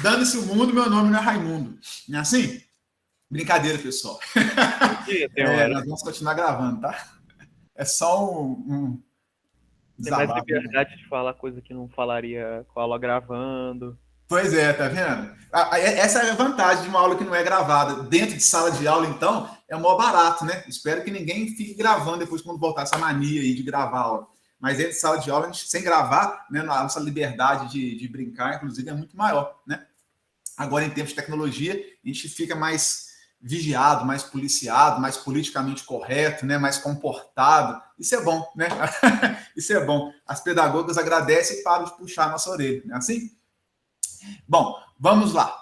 Dane-se o mundo, meu nome não é Raimundo. Não é assim? Brincadeira, pessoal. Nós vamos continuar gravando, tá? É só um Tem mais desabafo. liberdade de falar coisa que não falaria com a aula gravando. Pois é, tá vendo? Essa é a vantagem de uma aula que não é gravada. Dentro de sala de aula, então, é o maior barato, né? Espero que ninguém fique gravando depois quando voltar essa mania aí de gravar a aula. Mas dentro de sala de aula, a gente, sem gravar, né, a nossa liberdade de brincar, inclusive, é muito maior, né? Agora, em tempos de tecnologia, a gente fica mais vigiado, mais policiado, mais politicamente correto, né? Mais comportado. Isso é bom, né? Isso é bom. As pedagogas agradecem e param de puxar a nossa orelha, não é assim? Bom, vamos lá.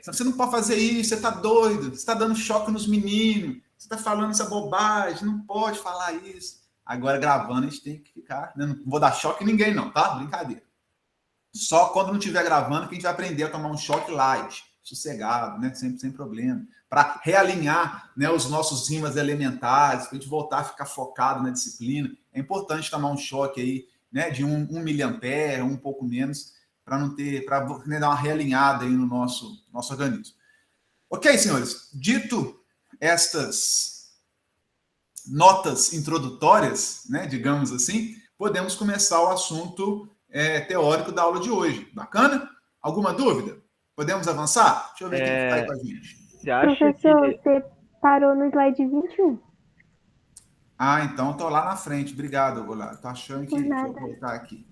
Você não pode fazer isso, você está doido, você está dando choque nos meninos, você está falando essa bobagem, não pode falar isso. Agora, gravando, a gente tem que ficar. Né? Não vou dar choque em ninguém, não, tá? Brincadeira. Só quando não estiver gravando que a gente vai aprender a tomar um choque light, sossegado, né? Sempre sem problema. Para realinhar, né, os nossos rimas elementares, para a gente voltar a ficar focado na disciplina. É importante tomar um choque aí, né, de 1 miliampere, um pouco menos, para não ter, para dar uma realinhada aí no nosso organismo. Ok, senhores, dito estas notas introdutórias, né, digamos assim, podemos começar o assunto teórico da aula de hoje. Bacana? Alguma dúvida? Podemos avançar? Deixa eu ver quem está aí com a gente. Você acha Professor, que... você parou no slide 21. Ah, então estou lá na frente. Obrigado, Goulart. Estou achando que... Deixa eu Nada. voltar aqui.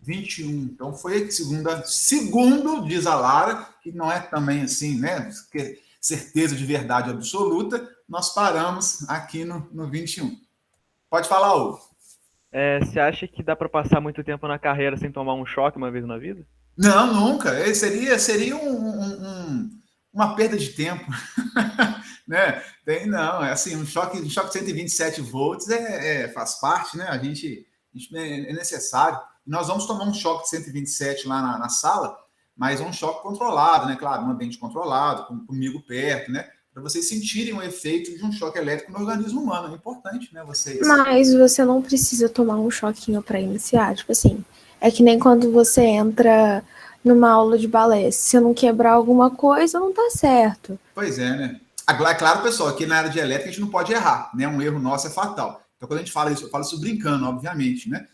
21. Então foi segundo, diz a Lara, que não é também assim, né? Certeza de verdade absoluta, nós paramos aqui no 21. Pode falar, Hugo. Você acha que dá para passar muito tempo na carreira sem tomar um choque uma vez na vida? Não, nunca. Seria uma perda de tempo. Né? Não, é assim, um choque de 127 volts faz parte, né? A gente é necessário. Nós vamos tomar um choque de 127 lá na sala, mas um choque controlado, né? Claro, um ambiente controlado, comigo perto, né? Para vocês sentirem o efeito de um choque elétrico no organismo humano. É importante, né? Vocês. Mas você não precisa tomar um choquinho para iniciar. Tipo assim, é que nem quando você entra numa aula de balé. Se você não quebrar alguma coisa, não tá certo. Pois é, né? É claro, pessoal, aqui na área de elétrica a gente não pode errar, né? Um erro nosso é fatal. Então, quando a gente fala isso, eu falo isso brincando, obviamente, né?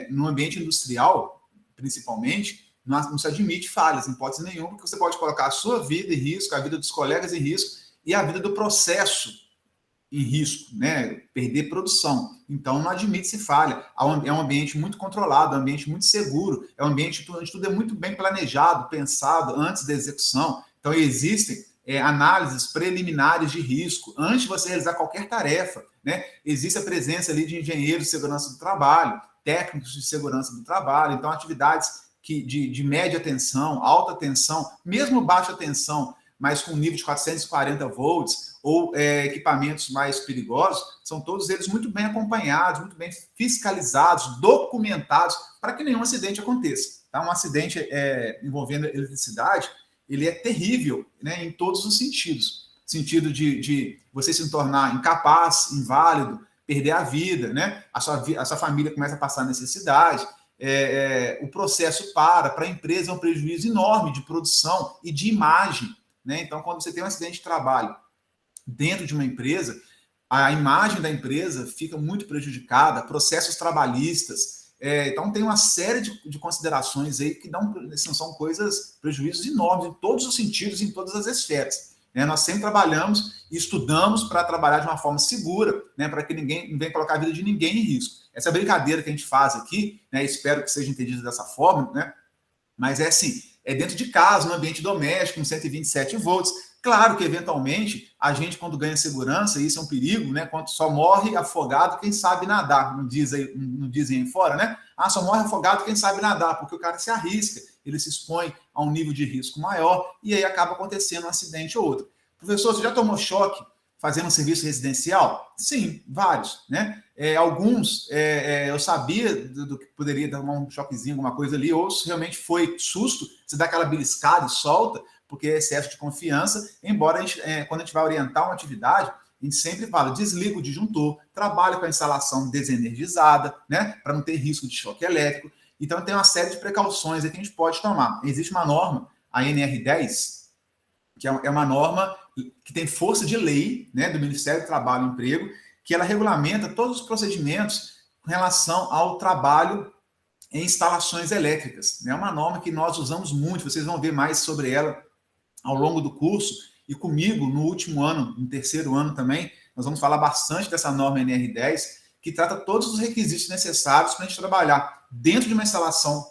No ambiente industrial, principalmente, não se admite falhas, em hipótese nenhuma, porque você pode colocar a sua vida em risco, a vida dos colegas em risco e a vida do processo em risco, né? Perder produção. Então, não admite-se falha. É um ambiente muito controlado, é um ambiente muito seguro, é um ambiente onde tudo é muito bem planejado, pensado antes da execução. Então, existem análises preliminares de risco antes de você realizar qualquer tarefa, né? Existe a presença ali de engenheiros de segurança do trabalho, técnicos de segurança do trabalho, então atividades de média tensão, alta tensão, mesmo baixa tensão, mas com nível de 440 volts ou equipamentos mais perigosos, são todos eles muito bem acompanhados, muito bem fiscalizados, documentados, para que nenhum acidente aconteça. Tá? Um acidente envolvendo eletricidade, ele é terrível, né, em todos os sentidos. Sentido de você se tornar incapaz, inválido, perder a vida, né? A sua família começa a passar necessidade, o processo para a empresa é um prejuízo enorme de produção e de imagem, né? Então, quando você tem um acidente de trabalho dentro de uma empresa, a imagem da empresa fica muito prejudicada, processos trabalhistas. Então, tem uma série de considerações aí que são prejuízos enormes em todos os sentidos, em todas as esferas. Né? Nós sempre trabalhamos e estudamos para trabalhar de uma forma segura, né? Para que ninguém não venha colocar a vida de ninguém em risco. Essa brincadeira que a gente faz aqui, né? Espero que seja entendido dessa forma, né? Mas é assim, dentro de casa, no ambiente doméstico, com 127 volts. Claro que, eventualmente, a gente, quando ganha segurança, e isso é um perigo, né? Quando só morre afogado quem sabe nadar, não dizem aí fora, né? Só morre afogado quem sabe nadar, porque o cara se arrisca, ele se expõe a um nível de risco maior, e aí acaba acontecendo um acidente ou outro. Professor, você já tomou choque fazendo um serviço residencial? Sim, vários, né? Alguns eu sabia do que poderia dar um choquezinho, alguma coisa ali, ou se realmente foi susto, você dá aquela beliscada e solta, porque é excesso de confiança, embora quando a gente vai orientar uma atividade, a gente sempre fala, desliga o disjuntor, trabalha com a instalação desenergizada, né, para não ter risco de choque elétrico. Então, tem uma série de precauções que a gente pode tomar. Existe uma norma, a NR10, que é uma norma que tem força de lei, né, do Ministério do Trabalho e Emprego, que ela regulamenta todos os procedimentos com relação ao trabalho em instalações elétricas. É uma norma que nós usamos muito, vocês vão ver mais sobre ela ao longo do curso, e comigo, no último ano, no terceiro ano também, nós vamos falar bastante dessa norma NR10, que trata todos os requisitos necessários para a gente trabalhar dentro de uma instalação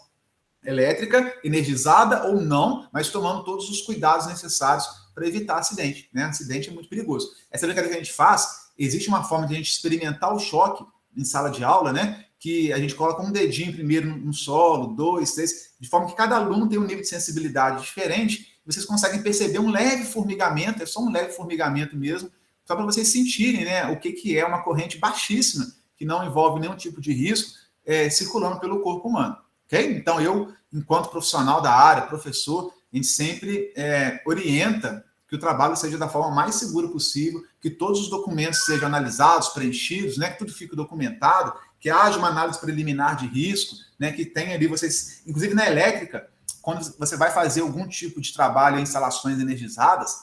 elétrica, energizada ou não, mas tomando todos os cuidados necessários para evitar acidente. Né? Acidente é muito perigoso. Essa brincadeira que a gente faz, existe uma forma de a gente experimentar o choque em sala de aula, né? Que a gente coloca um dedinho primeiro no solo, 2, 3, de forma que cada aluno tem um nível de sensibilidade diferente. Vocês conseguem perceber um leve formigamento, é só um leve formigamento mesmo, só para vocês sentirem, né, o que é uma corrente baixíssima, que não envolve nenhum tipo de risco, circulando pelo corpo humano. Okay? Então, eu, enquanto profissional da área, professor, a gente sempre orienta que o trabalho seja da forma mais segura possível, que todos os documentos sejam analisados, preenchidos, né, que tudo fique documentado, que haja uma análise preliminar de risco, né, que tenha ali vocês, inclusive na elétrica, quando você vai fazer algum tipo de trabalho em instalações energizadas,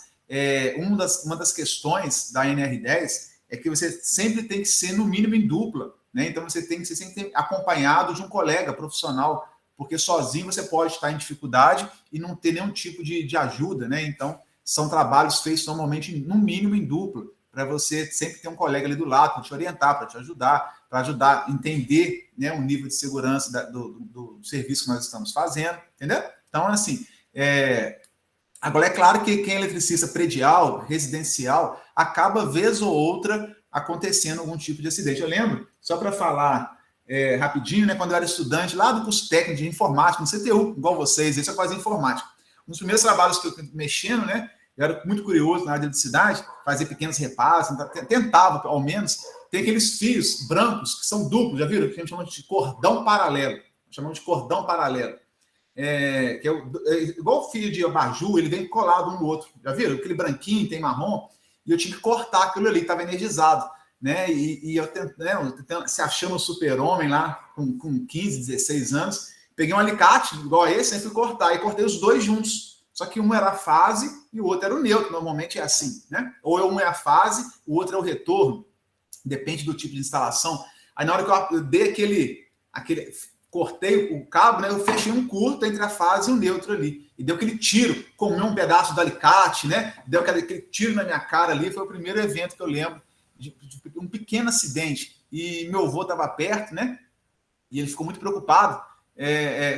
uma das questões da NR10 é que você sempre tem que ser, no mínimo, em dupla. Né? Então, você tem que ser sempre acompanhado de um colega profissional, porque sozinho você pode estar em dificuldade e não ter nenhum tipo de ajuda. Né? Então, são trabalhos feitos normalmente, no mínimo, em dupla, para você sempre ter um colega ali do lado para te orientar, para te ajudar, para ajudar a entender, né, o nível de segurança do serviço que nós estamos fazendo, entendeu? Então, assim, agora é claro que quem é eletricista predial, residencial, acaba, vez ou outra, acontecendo algum tipo de acidente. Eu lembro, só para falar rapidinho, né, quando eu era estudante lá do curso técnico de informática, no CTU, igual vocês, eu fazia informática. Um dos primeiros trabalhos que eu mexendo, né, eu era muito curioso na área de eletricidade, fazia pequenos reparos, tentava, ao menos, ter aqueles fios brancos que são duplos, já viram? Que a gente chama de cordão paralelo. Chamamos de cordão paralelo. Que igual o fio de abajur, ele vem colado um no outro. Já viram? Aquele branquinho, tem marrom, e eu tinha que cortar aquilo ali, que estava energizado. Né? E eu tentando, se achando um super-homem lá, com 15, 16 anos, peguei um alicate, igual a esse, e fui cortar, e cortei os dois juntos. Só que um era a fase e o outro era o neutro, normalmente é assim, né? Ou um é a fase, o outro é o retorno, depende do tipo de instalação. Aí na hora que eu dei aquele cortei o cabo, né? Eu fechei um curto entre a fase e o neutro ali. E deu aquele tiro, comeu um pedaço do alicate, né? Deu aquele tiro na minha cara ali, foi o primeiro evento que eu lembro de um pequeno acidente. E meu avô estava perto, né? E ele ficou muito preocupado.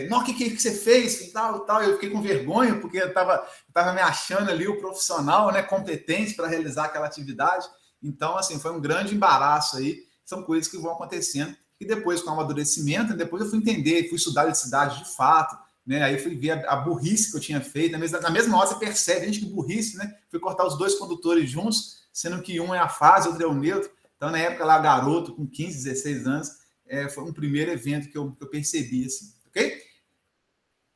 Não, o que você fez? E tal. Eu fiquei com vergonha, porque eu estava me achando ali o profissional, né, competente para realizar aquela atividade. Então, assim, foi um grande embaraço aí. São coisas que vão acontecendo. E depois, com o amadurecimento, depois eu fui entender, fui estudar eletricidade de fato, né? Aí fui ver a burrice que eu tinha feito. Na mesma hora você percebe, gente, que burrice, né? Fui cortar os dois condutores juntos, sendo que um é a fase, outro é o neutro. Então, na época lá, garoto, com 15, 16 anos, foi um primeiro evento que eu percebi, assim, ok?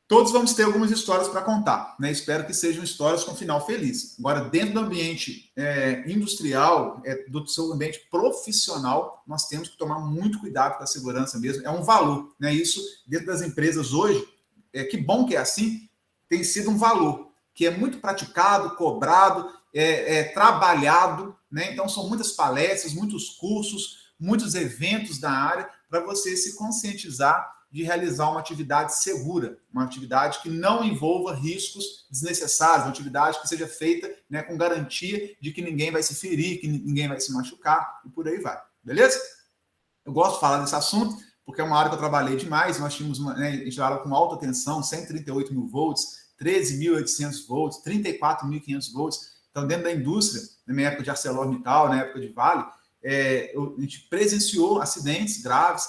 Todos vamos ter algumas histórias para contar, né? Espero que sejam histórias com final feliz. Agora, dentro do ambiente industrial, do seu ambiente profissional, nós temos que tomar muito cuidado com a segurança mesmo. É um valor, né? Isso, dentro das empresas hoje, que bom que é assim, tem sido um valor, que é muito praticado, cobrado, trabalhado, né? Então, são muitas palestras, muitos cursos, muitos eventos da área para você se conscientizar de realizar uma atividade segura, uma atividade que não envolva riscos desnecessários, uma atividade que seja feita, né, com garantia de que ninguém vai se ferir, que ninguém vai se machucar, e por aí vai. Beleza? Eu gosto de falar desse assunto, porque é uma área que eu trabalhei demais. Nós tínhamos a gente trabalhava com alta tensão, 138 mil volts, 13.800 volts, 34.500 volts. Então, dentro da indústria, na minha época de ArcelorMittal, na época de Vale, a gente presenciou acidentes graves,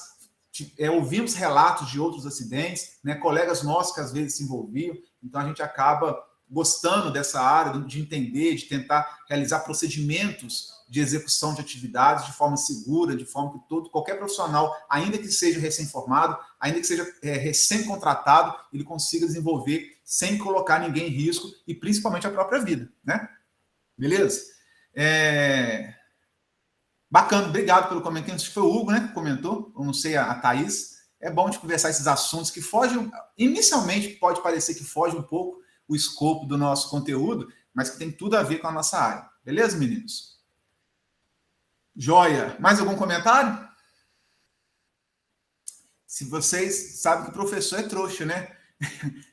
ouvimos relatos de outros acidentes, né, colegas nossos que às vezes se envolviam. Então, a gente acaba gostando dessa área, de entender, de tentar realizar procedimentos de execução de atividades de forma segura, de forma que qualquer profissional, ainda que seja recém-formado, ainda que seja recém-contratado, ele consiga desenvolver sem colocar ninguém em risco e principalmente a própria vida, né? Beleza? Bacana, obrigado pelo comentário. Acho que foi o Hugo, né, que comentou, eu não sei, a Thaís. é bom de conversar esses assuntos que fogem, inicialmente pode parecer que foge um pouco o escopo do nosso conteúdo, mas que tem tudo a ver com a nossa área. Beleza, meninos? Joia. Mais algum comentário? Se vocês sabem que o professor é trouxa, né?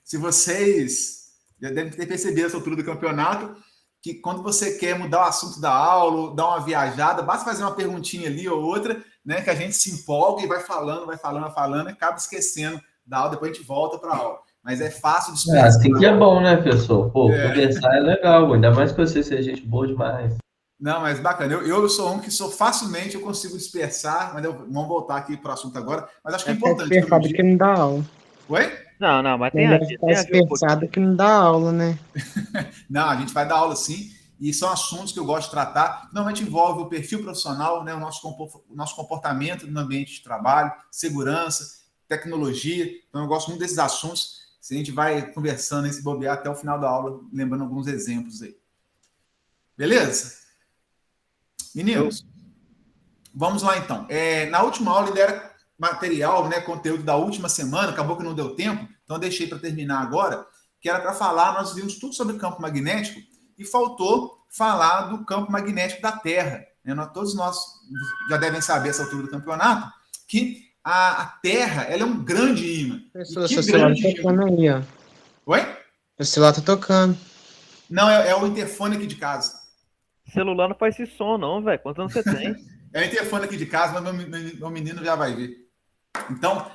Se vocês já devem ter percebido essa altura do campeonato, que quando você quer mudar o assunto da aula, dar uma viajada, basta fazer uma perguntinha ali ou outra, né? Que a gente se empolga e vai falando, e acaba esquecendo da aula, depois a gente volta para a aula. Mas é fácil de explicar. Assim que é bom, né, pessoal? Pô, conversar é legal, ainda mais que você seja gente boa demais. Não, mas bacana. Eu sou um que facilmente eu consigo dispersar, mas vamos voltar aqui para o assunto agora. Mas acho que é importante. Dispersado que não dá aula. Oi? Não, mas tem Deve estar dispersado que não dá aula, né? Não, a gente vai dar aula sim, e são assuntos que eu gosto de tratar. Normalmente envolve o perfil profissional, né, o nosso comportamento no ambiente de trabalho, segurança, tecnologia. Então eu gosto muito desses assuntos. A gente vai conversando, se bobear até o final da aula, lembrando alguns exemplos aí. Beleza? Meninos, vamos lá então. Na última aula ele era material, né, conteúdo da última semana, acabou que não deu tempo, então deixei para terminar agora, que era para falar, nós vimos tudo sobre campo magnético e faltou falar do campo magnético da Terra. Né? Todos nós já devem saber essa altura do campeonato, que a Terra ela é um grande ímã. Pessoa, seu celular tá tocando aí, ó. Oi? O celular tá tocando. Não, é o interfone aqui de casa. Celular não faz esse som, não, velho. Quantos anos você tem? É o interfone aqui de casa, mas meu menino já vai ver. Então,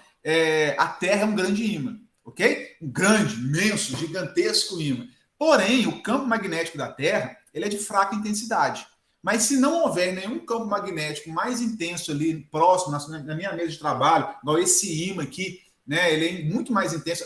a Terra é um grande ímã, ok? Um grande, imenso, gigantesco ímã. Porém, o campo magnético da Terra ele é de fraca intensidade. Mas se não houver nenhum campo magnético mais intenso ali, próximo, na minha mesa de trabalho, igual esse ímã aqui, né, ele é muito mais intenso,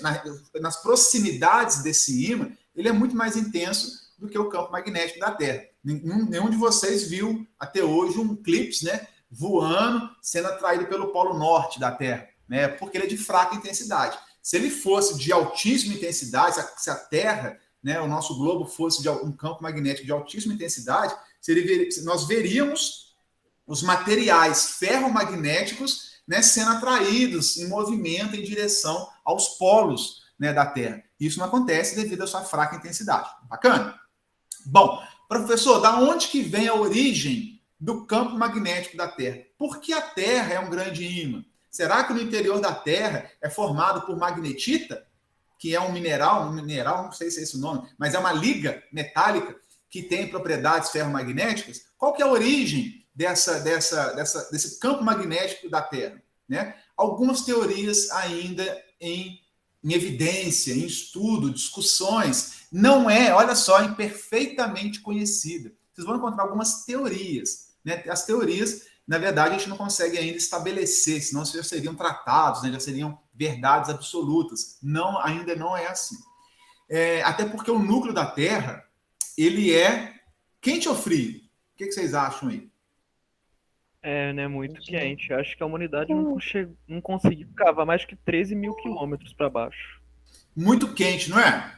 nas proximidades desse ímã, ele é muito mais intenso do que o campo magnético da Terra. Nenhum de vocês viu até hoje um eclipse, né, voando, sendo atraído pelo polo norte da Terra, né, porque ele é de fraca intensidade. Se ele fosse de altíssima intensidade, se a Terra, né, o nosso globo fosse de um campo magnético de altíssima intensidade, nós veríamos os materiais ferromagnéticos, né, sendo atraídos em movimento em direção aos polos, né, da Terra. Isso não acontece devido à sua fraca intensidade. Bacana? Bom, professor, da onde que vem a origem do campo magnético da Terra? Por que a Terra é um grande ímã? Será que no interior da Terra é formado por magnetita, que é um mineral, não sei se é esse o nome, mas é uma liga metálica que tem propriedades ferromagnéticas? Qual que é a origem desse campo magnético da Terra? Né? Algumas teorias ainda em evidência, em estudo, discussões, não é, olha só, imperfeitamente conhecida. Vocês vão encontrar algumas teorias. Né? As teorias, na verdade, a gente não consegue ainda estabelecer, senão já seriam tratados, né? Já seriam verdades absolutas. Não, ainda não é assim. Até porque o núcleo da Terra, ele é quente ou frio? O que vocês acham aí? Né, muito quente. Acho que a humanidade não conseguiu cavar mais que 13 mil quilômetros para baixo. Muito quente, não é?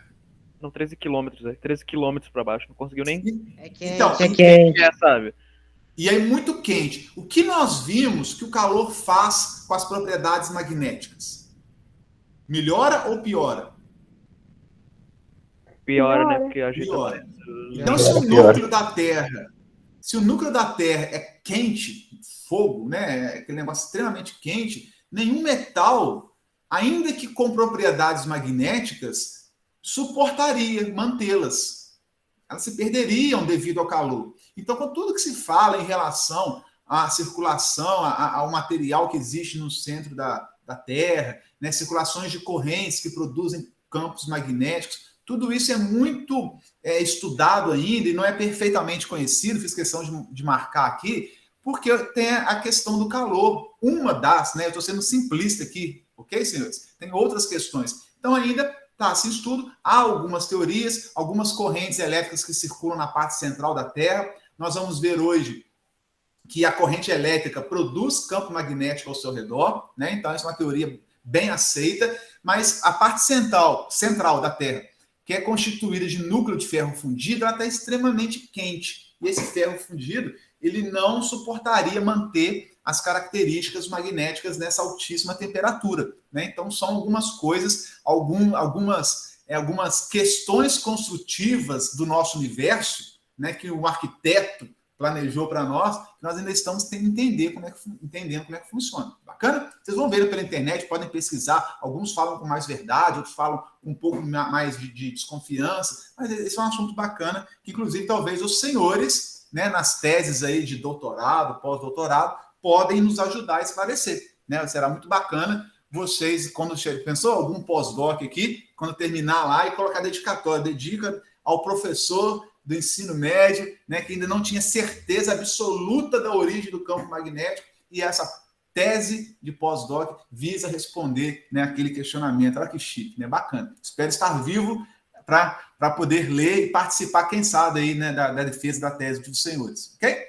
Não, 13 quilômetros, 13 quilômetros para baixo. Não conseguiu nem... É quente, então, é quente. sabe? E aí, muito quente. O que nós vimos que o calor faz com as propriedades magnéticas? Melhora ou piora? Piora, né? Porque a gente... Piora. Então, se o núcleo da Terra é quente, fogo, né? Aquele negócio extremamente quente, nenhum metal, ainda que com propriedades magnéticas, suportaria mantê-las. Elas se perderiam devido ao calor. Então, com tudo que se fala em relação à circulação, ao material que existe no centro da Terra, né, circulações de correntes que produzem campos magnéticos, tudo isso é muito estudado ainda e não é perfeitamente conhecido, fiz questão de marcar aqui, porque tem a questão do calor. Uma das, né, eu estou sendo simplista aqui, ok, senhores? Tem outras questões. Então, ainda está se estudo, há algumas teorias, algumas correntes elétricas que circulam na parte central da Terra. Nós vamos ver hoje que a corrente elétrica produz campo magnético ao seu redor, né? Então, essa é uma teoria bem aceita, mas a parte central da Terra, que é constituída de núcleo de ferro fundido, ela está extremamente quente. E esse ferro fundido, ele não suportaria manter as características magnéticas nessa altíssima temperatura, né? Então, são algumas coisas, algumas questões construtivas do nosso universo, né, que o arquiteto planejou para nós ainda estamos entendendo como é que funciona. Bacana? Vocês vão ver pela internet, podem pesquisar, alguns falam com mais verdade, outros falam com um pouco mais de desconfiança, mas esse é um assunto bacana, que inclusive talvez os senhores, né, nas teses aí de doutorado, pós-doutorado, podem nos ajudar a esclarecer, né? Será muito bacana vocês, quando pensou algum pós-doc aqui, quando terminar lá e colocar dedicatória, dedica ao professor do ensino médio, né, que ainda não tinha certeza absoluta da origem do campo magnético, e essa tese de pós-doc visa responder, né, aquele questionamento. Olha que chique, né? Bacana. Espero estar vivo para poder ler e participar, quem sabe, aí, né, da defesa da tese dos senhores. Ok?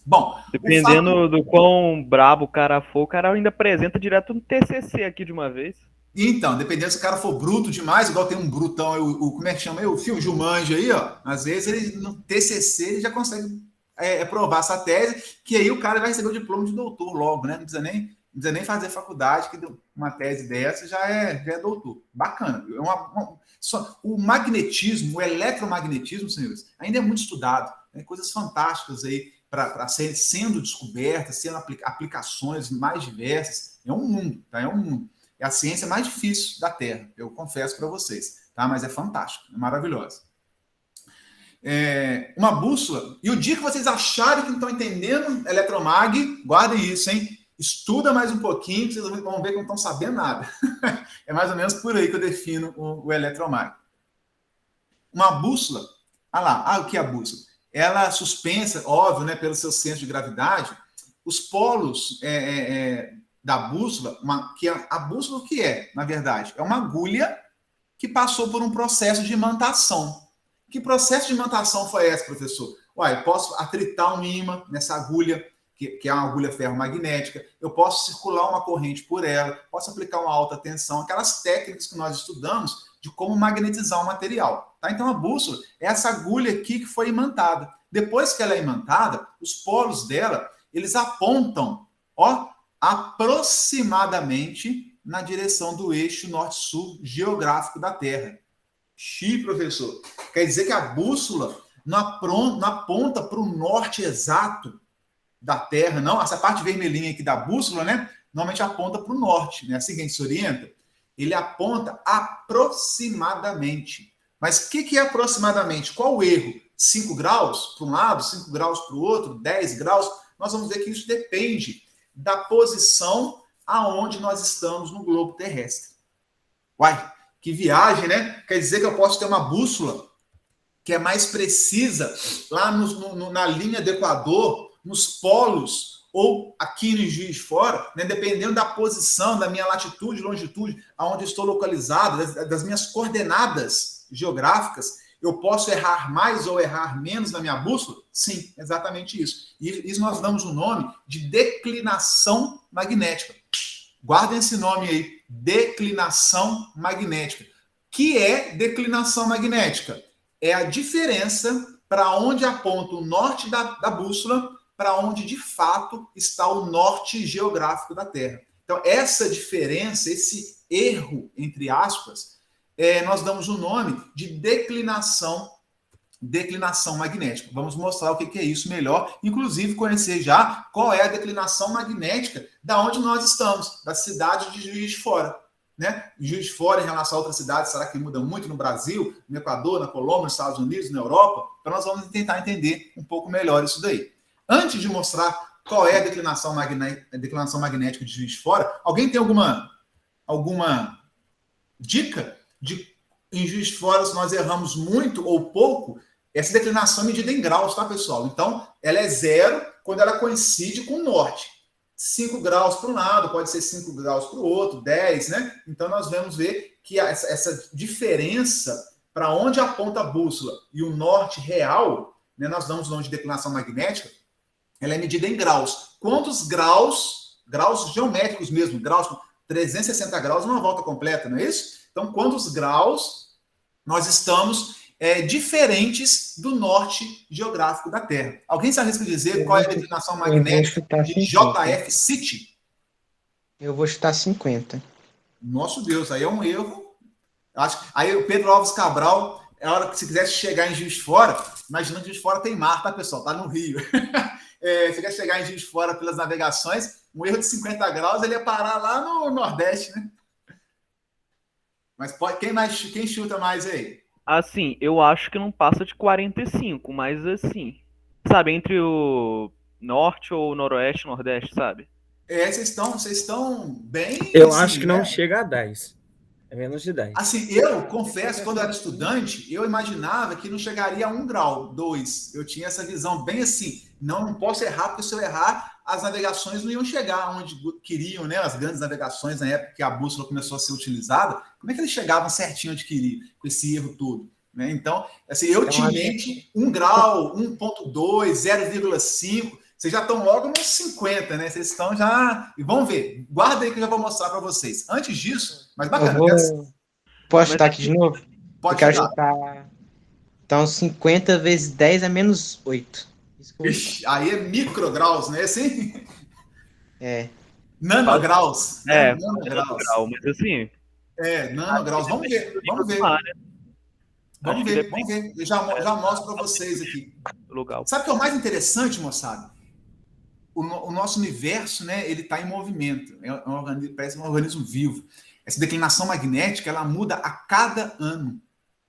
Bom, dependendo do quão brabo o cara for, o cara ainda apresenta direto no TCC aqui de uma vez. Então, dependendo se o cara for bruto demais, igual tem um brutão, como é que chama aí? O filme Jumanji aí, ó. Às vezes, ele, no TCC, ele já consegue provar essa tese, que aí o cara vai receber o diploma de doutor logo, né? Não precisa nem fazer faculdade, que uma tese dessa já é doutor. Bacana. O magnetismo, o eletromagnetismo, senhores, ainda é muito estudado. Tem coisas fantásticas aí para sendo descobertas, sendo aplicações mais diversas. É um mundo, tá? É um mundo. É a ciência mais difícil da Terra, eu confesso para vocês, tá? Mas é fantástico, é maravilhosa. Uma bússola, e o dia que vocês acharem que não estão entendendo eletromag, guardem isso, hein? Estuda mais um pouquinho, que vocês vão ver que não estão sabendo nada. É mais ou menos por aí que eu defino o eletromag. Uma bússola, o que é a bússola? Ela é suspensa, óbvio, né, pelo seu centro de gravidade, os polos da bússola, a bússola o que é, na verdade? É uma agulha que passou por um processo de imantação. Que processo de imantação foi esse, professor? Eu posso atritar um ímã nessa agulha, que é uma agulha ferromagnética, eu posso circular uma corrente por ela, posso aplicar uma alta tensão, aquelas técnicas que nós estudamos de como magnetizar um material. Tá? Então, a bússola é essa agulha aqui que foi imantada. Depois que ela é imantada, os polos dela, eles apontam, aproximadamente na direção do eixo norte-sul geográfico da Terra. Professor. Quer dizer que a bússola não aponta para o norte exato da Terra, não. Essa parte vermelhinha aqui da bússola, né? Normalmente aponta para o norte, né? Assim que a gente se orienta, ele aponta aproximadamente. Mas o que é aproximadamente? Qual o erro? 5 graus para um lado, 5 graus para o outro, 10 graus? Nós vamos ver que isso depende da posição aonde nós estamos no globo terrestre. Que viagem, né? Quer dizer que eu posso ter uma bússola que é mais precisa lá na linha do Equador, nos polos, ou aqui no Juiz de Fora, né? Dependendo da posição, da minha latitude, longitude, aonde estou localizado, das minhas coordenadas geográficas, eu posso errar mais ou errar menos na minha bússola? Sim, exatamente isso. E isso nós damos o nome de declinação magnética. Guardem esse nome aí, declinação magnética. Que é declinação magnética? É a diferença para onde aponta o norte da bússola, para onde de fato está o norte geográfico da Terra. Então, essa diferença, esse erro, entre aspas, nós damos o nome de declinação magnética. Vamos mostrar o que é isso melhor, inclusive conhecer já qual é a declinação magnética da onde nós estamos, da cidade de Juiz de Fora. Né? Juiz de Fora em relação a outras cidades, será que muda muito no Brasil, no Equador, na Colômbia, nos Estados Unidos, na Europa? Então nós vamos tentar entender um pouco melhor isso daí. Antes de mostrar qual é a declinação magnética de Juiz de Fora, alguém tem alguma dica de em Juiz de Fora, se nós erramos muito ou pouco? Essa declinação é medida em graus, tá, pessoal? Então, ela é 0 quando ela coincide com o norte. 5 graus para um lado, pode ser 5 graus para o outro, 10, né? Então, nós vamos ver que essa diferença para onde aponta a bússola e o norte real, né, nós damos o nome de declinação magnética, ela é medida em graus. Quantos graus geométricos mesmo, graus com 360 graus, uma volta completa, não é isso? Então, quantos graus nós estamos diferentes do norte geográfico da Terra. Alguém se arrisca dizer qual é a declinação magnética de 50. JF City? Eu vou chutar 50. Nosso Deus, aí é um erro. Aí o Pedro Alves Cabral, é a hora que se quisesse chegar em Juiz de Fora, imaginando que Juiz de Fora tem mar, tá, pessoal? Tá no Rio. Se quer chegar em Juiz de Fora pelas navegações, um erro de 50 graus, ele ia parar lá no Nordeste, né? Mas quem chuta mais aí? Assim, eu acho que não passa de 45, mas assim, sabe, entre o norte ou noroeste, nordeste, sabe? Vocês estão bem... Eu assim, acho que não né? chega a 10. É menos de 10. Assim, eu confesso, quando eu era estudante, eu imaginava que não chegaria a 1 grau, 2. Eu tinha essa visão bem assim, não posso errar, porque se eu errar, as navegações não iam chegar onde queriam, né? As grandes navegações, na época que a bússola começou a ser utilizada, como é que eles chegavam certinho onde queriam, com esse erro todo? Né? Então, assim, eu tinha em mente 1 grau, 1,2, 0,5... Vocês já estão logo nos 50, né? Vocês estão já... E vamos ver. Guarda aí que eu já vou mostrar para vocês. Antes disso, mas bacana. Posso chutar aqui de novo? Pode eu quero chutar. chutar. Então, 50 vezes 10 é menos 8. Ixi, aí é micrograus, né? Assim? Nanograus. Nanograus. Mas assim... nanograus. Vamos ver. Vamos ver. Eu já mostro para vocês aqui. Legal. Sabe o que é o mais interessante, moçada? O nosso universo, né, ele está em movimento. Parece um organismo vivo. Essa declinação magnética, ela muda a cada ano.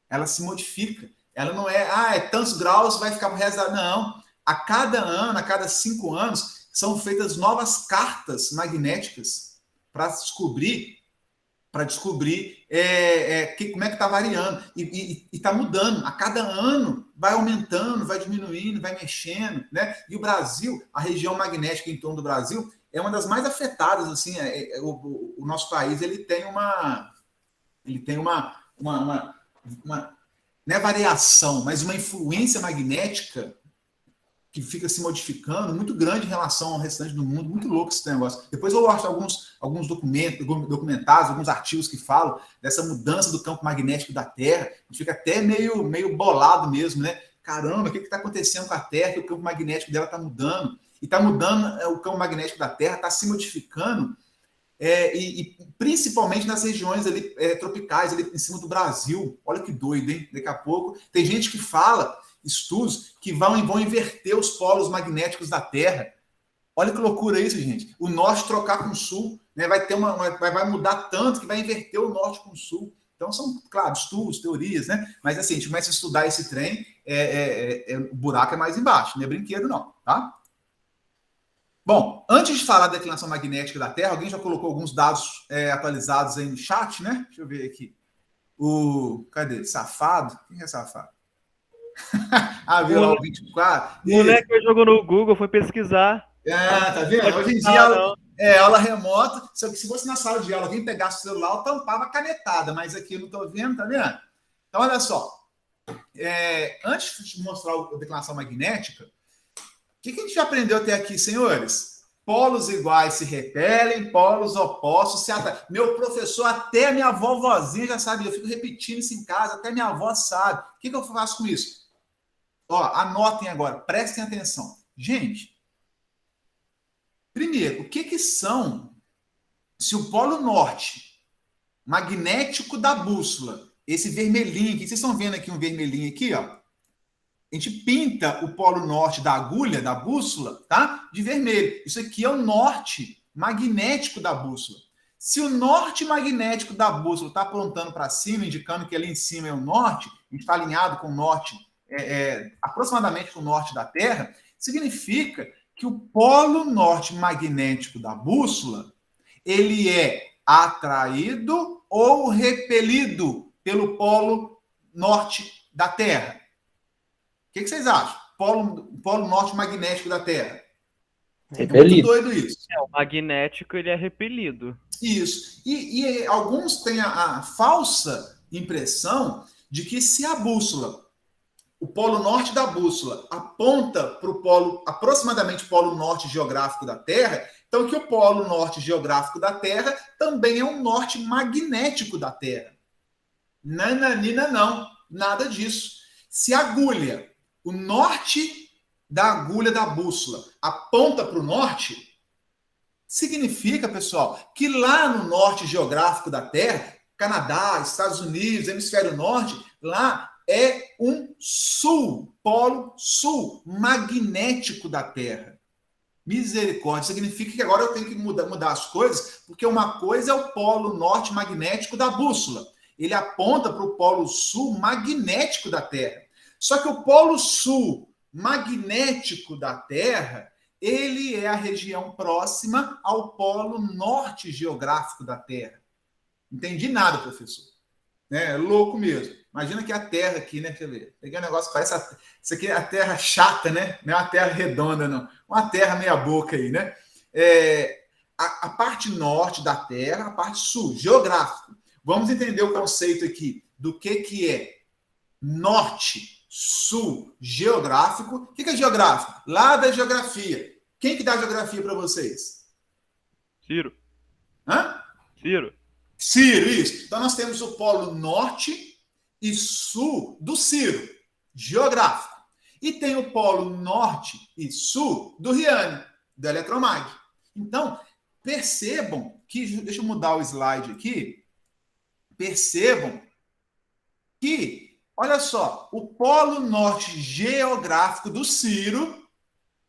Ela se modifica. Ela não é tantos graus, vai ficar pro resto da... Não. A cada ano, a cada 5 anos, são feitas novas cartas magnéticas para descobrir como é que está variando. E está mudando. A cada ano vai aumentando, vai diminuindo, vai mexendo. Né? E o Brasil, a região magnética em torno do Brasil, é uma das mais afetadas. Assim, o nosso país ele tem uma não é variação, mas uma influência magnética que fica se modificando, muito grande em relação ao restante do mundo, muito louco esse negócio. Depois eu acho alguns documentários, alguns artigos que falam dessa mudança do campo magnético da Terra, a gente fica até meio bolado mesmo, né? Caramba, o que está acontecendo com a Terra, que o campo magnético dela está mudando, e está mudando, o campo magnético da Terra está se modificando, e principalmente nas regiões ali, tropicais, ali em cima do Brasil. Olha que doido, hein? Daqui a pouco, tem gente que fala, estudos que vão inverter os polos magnéticos da Terra. Olha que loucura isso, gente. O norte trocar com o sul, né? Vai mudar tanto que vai inverter o norte com o sul. Então são, claro, estudos, teorias, né? Mas assim, a gente começa a estudar esse trem, o buraco é mais embaixo, não é brinquedo não, tá? Bom, antes de falar da declinação magnética da Terra, alguém já colocou alguns dados atualizados aí no chat, né? Deixa eu ver aqui. Cadê? Safado? Quem é safado? Viu lá o 24? O moleque que jogou no Google foi pesquisar. Tá vendo? Hoje em dia aula remota, só que se fosse na sala de aula, alguém pegasse o celular, eu tampava a canetada, mas aqui eu não estou vendo, tá vendo? Então, olha só. Antes de mostrar a declinação magnética, o que a gente já aprendeu até aqui, senhores? Polos iguais se repelem, polos opostos se atraem. Meu professor, até a minha vovozinha já sabe, eu fico repetindo isso em casa, até minha avó sabe. O que eu faço com isso? Anotem agora, prestem atenção. Gente, primeiro, o que são, se o polo norte magnético da bússola, esse vermelhinho aqui, vocês estão vendo aqui um vermelhinho aqui, ó? A gente pinta o polo norte da agulha, da bússola, tá? De vermelho. Isso aqui é o norte magnético da bússola. Se o norte magnético da bússola está apontando para cima, indicando que ali em cima é o norte, a gente está alinhado com o norte, aproximadamente com o norte da Terra, significa que o polo norte magnético da bússola, ele é atraído ou repelido pelo polo norte da Terra. O que vocês acham? Polo norte magnético da Terra. Repelido. Muito doido isso. O magnético, ele é repelido. Isso. E alguns têm a falsa impressão de que se a bússola, o polo norte da bússola, aponta para o polo, aproximadamente o polo norte geográfico da Terra, então que o polo norte geográfico da Terra também é um norte magnético da Terra. Nananina, não. Nada disso. Se a agulha, o norte da agulha da bússola aponta para o norte, significa, pessoal, que lá no norte geográfico da Terra, Canadá, Estados Unidos, hemisfério norte, lá é um sul, polo sul, magnético da Terra. Misericórdia, significa que agora eu tenho que mudar as coisas, porque uma coisa é o polo norte magnético da bússola. Ele aponta para o polo sul magnético da Terra. Só que o polo sul magnético da Terra, ele é a região próxima ao polo norte geográfico da Terra. Entendi nada, professor. É louco mesmo. Imagina que a Terra aqui, né? Deixa eu ver. Peguei um negócio que parece... Isso aqui é a Terra chata, né? Não é uma Terra redonda, não. Uma Terra meia boca aí, né? A parte norte da Terra, a parte sul, geográfico. Vamos entender o conceito aqui do que é norte, sul, geográfico. O que é geográfico? Lá da geografia. Quem que dá geografia para vocês? Ciro. Hã? Ciro. Ciro, isso. Então nós temos o polo norte e sul do Ciro, geográfico. E tem o polo norte e sul do Riane, do eletromag. Então, percebam que... Deixa eu mudar o slide aqui. Percebam que, olha só, o polo norte geográfico do Ciro,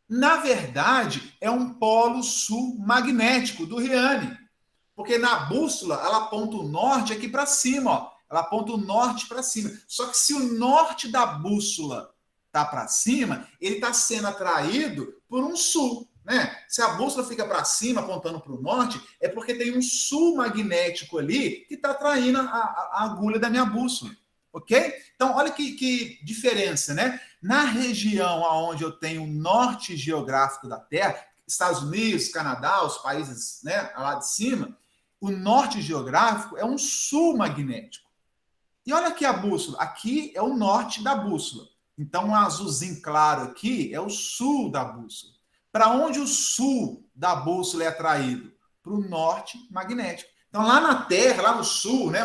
na verdade, é um polo sul magnético do Riane. Porque na bússola, ela aponta o norte aqui para cima, ó. Ela aponta o norte para cima. Só que se o norte da bússola está para cima, ele está sendo atraído por um sul, né? Se a bússola fica para cima, apontando para o norte, é porque tem um sul magnético ali que está atraindo a agulha da minha bússola, ok? Então, olha que diferença, né? Na região onde eu tenho o norte geográfico da Terra, Estados Unidos, Canadá, os países, né, lá de cima, o norte geográfico é um sul magnético. E olha aqui a bússola. Aqui é o norte da bússola. Então, um azulzinho claro aqui é o sul da bússola. Para onde o sul da bússola é atraído? Para o norte magnético. Então, lá na Terra, lá no sul, né,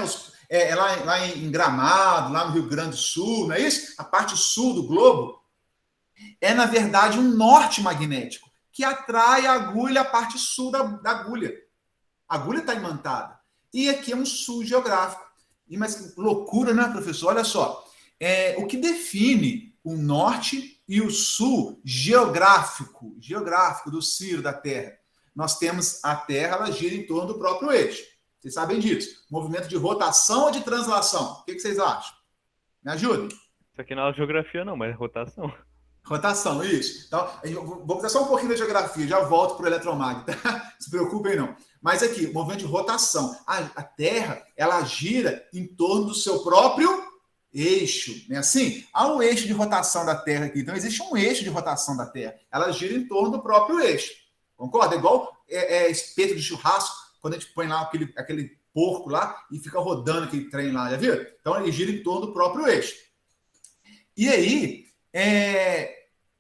lá em Gramado, lá no Rio Grande do Sul, não é isso? A parte sul do globo é, na verdade, um norte magnético que atrai a agulha, a parte sul da agulha. A agulha está imantada. E aqui é um sul geográfico. Mas que loucura, né, professor? Olha só. O que define o norte e o sul geográfico do Ciro da Terra? Nós temos a Terra, ela gira em torno do próprio eixo. Vocês sabem disso. Movimento de rotação ou de translação? O que vocês acham? Me ajudem. Isso aqui não é geografia, não, mas é rotação. Rotação, isso. Então, vou fazer só um pouquinho da geografia, já volto para o eletromag, tá? Não se preocupem, não. Mas aqui, movimento de rotação. A Terra, ela gira em torno do seu próprio eixo, né? Assim, há um eixo de rotação da Terra aqui. Então, existe um eixo de rotação da Terra. Ela gira em torno do próprio eixo. Concorda? É igual espeto de churrasco, quando a gente põe lá aquele porco lá e fica rodando aquele trem lá, já viu? Então, ele gira em torno do próprio eixo. E aí,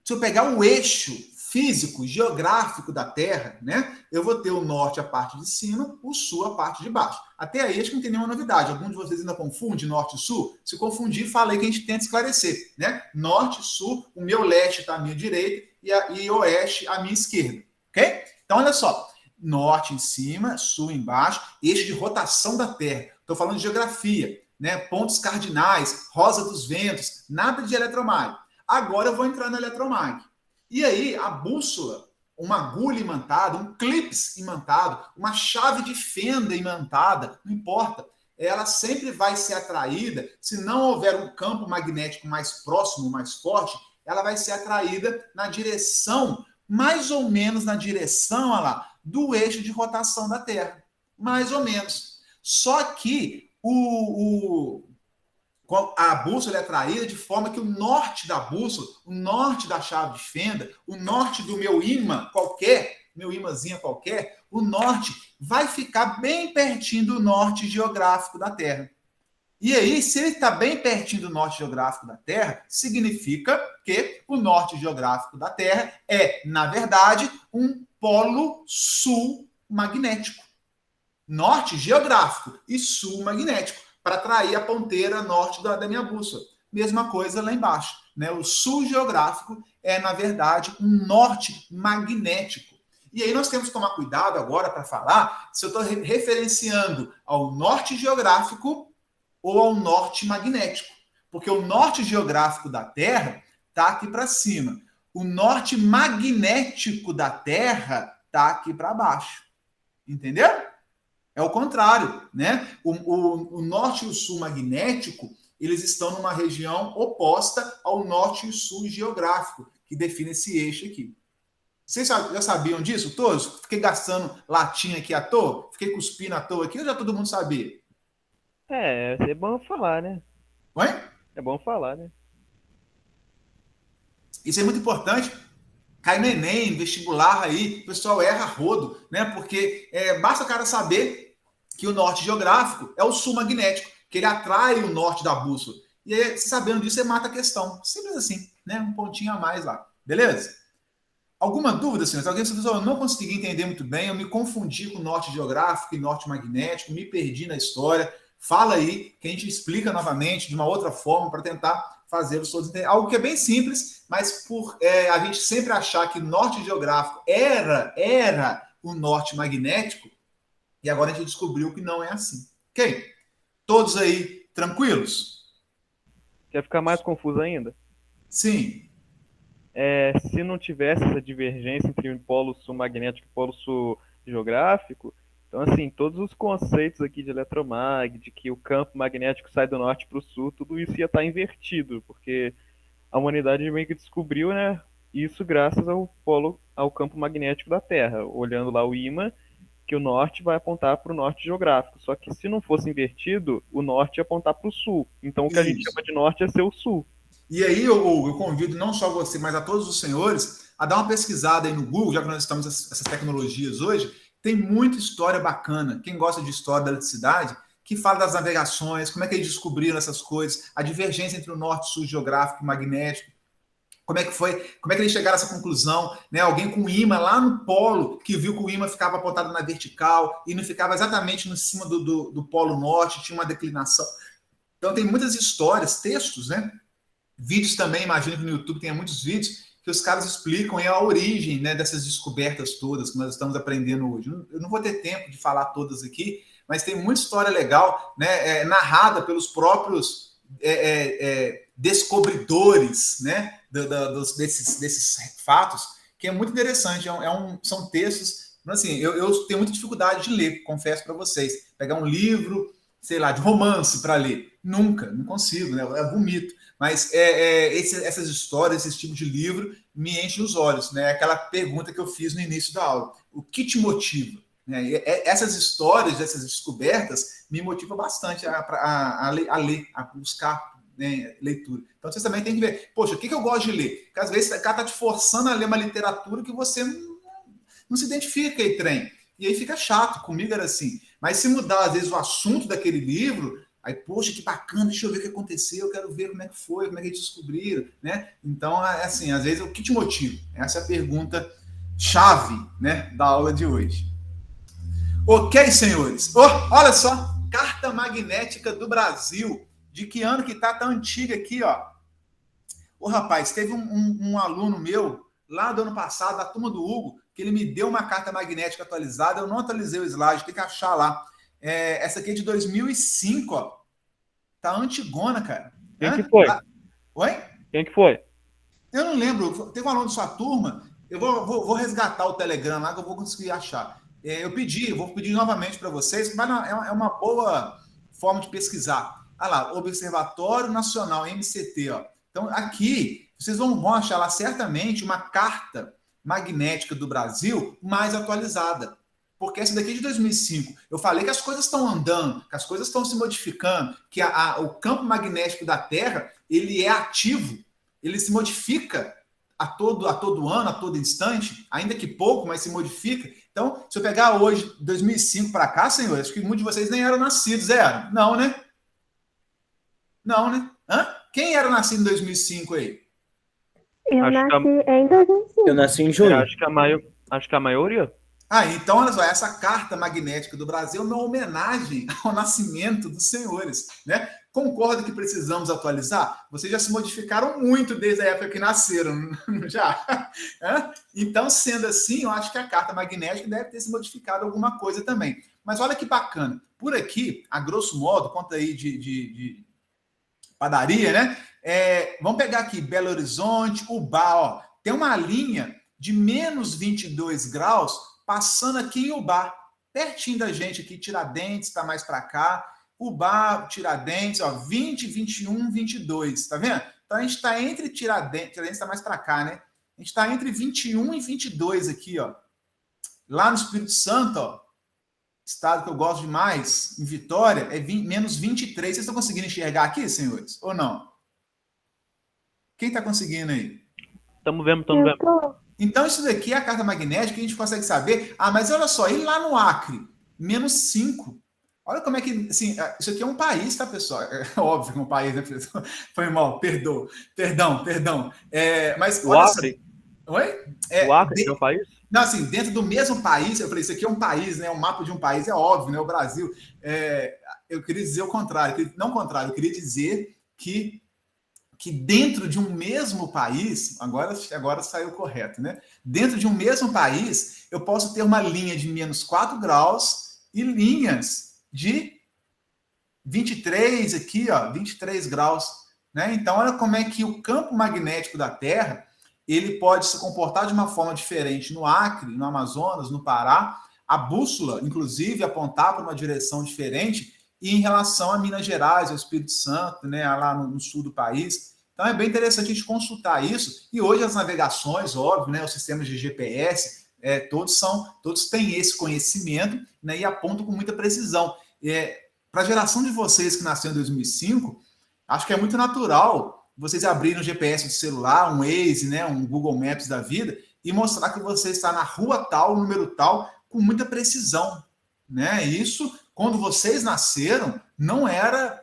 se eu pegar o eixo físico, geográfico da Terra, né? Eu vou ter o norte a parte de cima, o sul a parte de baixo. Até aí acho que não tem nenhuma novidade. Algum de vocês ainda confunde norte e sul? Se confundir, falei que a gente tenta esclarecer, né? Norte, sul, o meu leste está à minha direita e oeste à minha esquerda, ok? Então, olha só. Norte em cima, sul embaixo, eixo de rotação da Terra. Estou falando de geografia, né? Pontos cardinais, rosa dos ventos, nada de eletromag. Agora eu vou entrar no eletromag. E aí, a bússola, uma agulha imantada, um clips imantado, uma chave de fenda imantada, não importa, ela sempre vai ser atraída, se não houver um campo magnético mais próximo, mais forte, ela vai ser atraída na direção, mais ou menos na direção, olha lá, do eixo de rotação da Terra. Mais ou menos. Só que a bússola é atraída de forma que o norte da bússola, o norte da chave de fenda, o norte do meu ímã qualquer, meu ímãzinho qualquer, o norte vai ficar bem pertinho do norte geográfico da Terra. E aí, se ele está bem pertinho do norte geográfico da Terra, significa que o norte geográfico da Terra é, na verdade, um polo sul magnético. Norte geográfico e sul magnético, para atrair a ponteira norte da minha bússola. mesma coisa lá embaixo, né? O sul geográfico é, na verdade, um norte magnético. E aí nós temos que tomar cuidado agora para falar se eu estou referenciando ao norte geográfico ou ao norte magnético. Porque o norte geográfico da Terra está aqui para cima. O norte magnético da Terra está aqui para baixo. Entendeu? É o contrário, né? O norte e o sul magnético, eles estão numa região oposta ao norte e sul geográfico, que define esse eixo aqui. Vocês já sabiam disso todos? Fiquei gastando latinha aqui à toa? Fiquei cuspindo à toa aqui ou já todo mundo sabia? É bom falar, né? Oi? É bom falar, né? Isso é muito importante. Cai no Enem, vestibular aí, o pessoal erra rodo, né? Porque basta o cara saber que o norte geográfico é o sul magnético, que ele atrai o norte da bússola. E aí, sabendo disso, você mata a questão. Simples assim, né? Um pontinho a mais lá. Beleza? Alguma dúvida, senhores? Alguém falou, eu não consegui entender muito bem, eu me confundi com norte geográfico e norte magnético, me perdi na história. Fala aí, que a gente explica novamente de uma outra forma para tentar fazê-los todos entender. Algo que é bem simples, mas por a gente sempre achar que norte geográfico era o norte magnético, e agora a gente descobriu que não é assim. Ok? Todos aí tranquilos? Quer ficar mais confuso ainda? Sim. Se não tivesse essa divergência entre o polo sul magnético e o polo sul geográfico, então, assim, todos os conceitos aqui de eletromag, de que o campo magnético sai do norte para o sul, tudo isso ia estar invertido, porque a humanidade meio que descobriu, né, isso graças ao campo magnético da Terra, olhando lá o ímã, que o norte vai apontar para o norte geográfico. Só que se não fosse invertido, o norte ia apontar para o sul. Então, o que a gente chama de norte ia ser o sul. E aí eu convido não só você, mas a todos os senhores a dar uma pesquisada aí no Google, já que nós estamos essas tecnologias hoje, tem muita história bacana. Quem gosta de história da eletricidade, que fala das navegações, como é que eles descobriram essas coisas, a divergência entre o norte e sul geográfico e magnético, como é que eles chegaram a essa conclusão, né? Alguém com ímã lá no polo, que viu que o ímã ficava apontado na vertical e não ficava exatamente no cima do polo norte, tinha uma declinação. Então tem muitas histórias, textos, né? Vídeos também, imagino que no YouTube tenha muitos vídeos que os caras explicam a origem, né, dessas descobertas todas que nós estamos aprendendo hoje. Eu não vou ter tempo de falar todas aqui, mas tem muita história legal, né, narrada pelos próprios descobridores, né, desses fatos, que é muito interessante. São textos, assim, eu tenho muita dificuldade de ler, confesso para vocês. Pegar um livro, sei lá, de romance para ler. Não consigo, né, eu vomito. Mas essas histórias, esse tipo de livro, me enchem os olhos, né? Aquela pergunta que eu fiz no início da aula. O que te motiva? Né? Essas histórias, essas descobertas, me motivam bastante a ler, a buscar, né, leitura. Então, vocês também têm que ver, poxa, o que eu gosto de ler? Porque às vezes o cara está te forçando a ler uma literatura que você não se identifica aí, trem. E aí fica chato. Comigo era assim. Mas se mudar, às vezes, o assunto daquele livro... Aí, poxa, que bacana, deixa eu ver o que aconteceu, eu quero ver como é que foi, como é que eles descobriram, né? Então, assim, às vezes, o que te motiva? Essa é a pergunta chave, né, da aula de hoje. Ok, senhores? Olha só, carta magnética do Brasil. De que ano que tá antiga aqui, ó. Rapaz, teve um aluno meu, lá do ano passado, da turma do Hugo, que ele me deu uma carta magnética atualizada, eu não atualizei o slide, tem que achar lá. Essa aqui é de 2005, ó. Tá antigona, cara. Quem que foi? Oi? Quem que foi? Eu não lembro. Teve um aluno de sua turma. Eu vou resgatar o Telegram lá que eu vou conseguir achar. Eu vou pedir novamente para vocês, mas é uma boa forma de pesquisar. Olha lá, Observatório Nacional, MCT, ó. Então, aqui, vocês vão achar lá certamente uma carta magnética do Brasil mais atualizada. Porque essa daqui é de 2005. Eu falei que as coisas estão andando, que as coisas estão se modificando, que o campo magnético da Terra, ele é ativo, ele se modifica a todo ano, a todo instante, ainda que pouco, mas se modifica. Então, se eu pegar hoje, 2005 para cá, senhores, acho que muitos de vocês nem eram nascidos, eram? Não, né? Não, né? Quem era nascido em 2005 aí? Eu nasci em 2005. Eu nasci em junho. Acho que a maioria. Então, olha só, essa carta magnética do Brasil é uma homenagem ao nascimento dos senhores, né? Concorda que precisamos atualizar? Vocês já se modificaram muito desde a época que nasceram, já? Então, sendo assim, eu acho que a carta magnética deve ter se modificado alguma coisa também. Mas olha que bacana. Por aqui, a grosso modo, conta aí de padaria, né? Vamos pegar aqui Belo Horizonte, Ubá, ó. Tem uma linha de menos 22 graus passando aqui em Ubá, pertinho da gente aqui, Tiradentes, está mais para cá. Ubá, Tiradentes, ó, 20, 21, 22, tá vendo? Então a gente está entre Tiradentes está mais para cá, né? A gente está entre 21 e 22 aqui, ó. Lá no Espírito Santo, ó, estado que eu gosto demais, em Vitória, é menos 23. Vocês estão conseguindo enxergar aqui, senhores? Ou não? Quem está conseguindo aí? Estamos vendo, estamos vendo. Então, isso daqui é a carta magnética que a gente consegue saber. Ah, mas olha só, e lá no Acre? Menos 5. Olha como é que, assim, isso aqui é um país, tá, pessoal? É óbvio que é um país, né, pessoal? Foi mal, perdão. Mas, olha só. Oi? O Acre é um país? Não, assim, dentro do mesmo país, eu falei, isso aqui é um país, né? Um mapa de um país, é óbvio, né? O Brasil. Eu queria dizer o contrário, não o contrário, eu queria dizer que dentro de um mesmo país, agora saiu correto, né? Dentro de um mesmo país, eu posso ter uma linha de menos 4 graus e linhas de 23 aqui, ó, 23 graus, né? Então, olha como é que o campo magnético da Terra, ele pode se comportar de uma forma diferente no Acre, no Amazonas, no Pará, a bússola, inclusive, apontar para uma direção diferente, e em relação a Minas Gerais, ao Espírito Santo, né, lá no sul do país. Então é bem interessante a gente consultar isso. E hoje as navegações, óbvio, né, os sistemas de GPS, todos têm esse conhecimento, né, e apontam com muita precisão. Para a geração de vocês que nasceu em 2005, acho que é muito natural vocês abrirem um GPS de celular, um Waze, né, um Google Maps da vida, e mostrar que você está na rua tal, número tal, com muita precisão, né? Isso, quando vocês nasceram, não era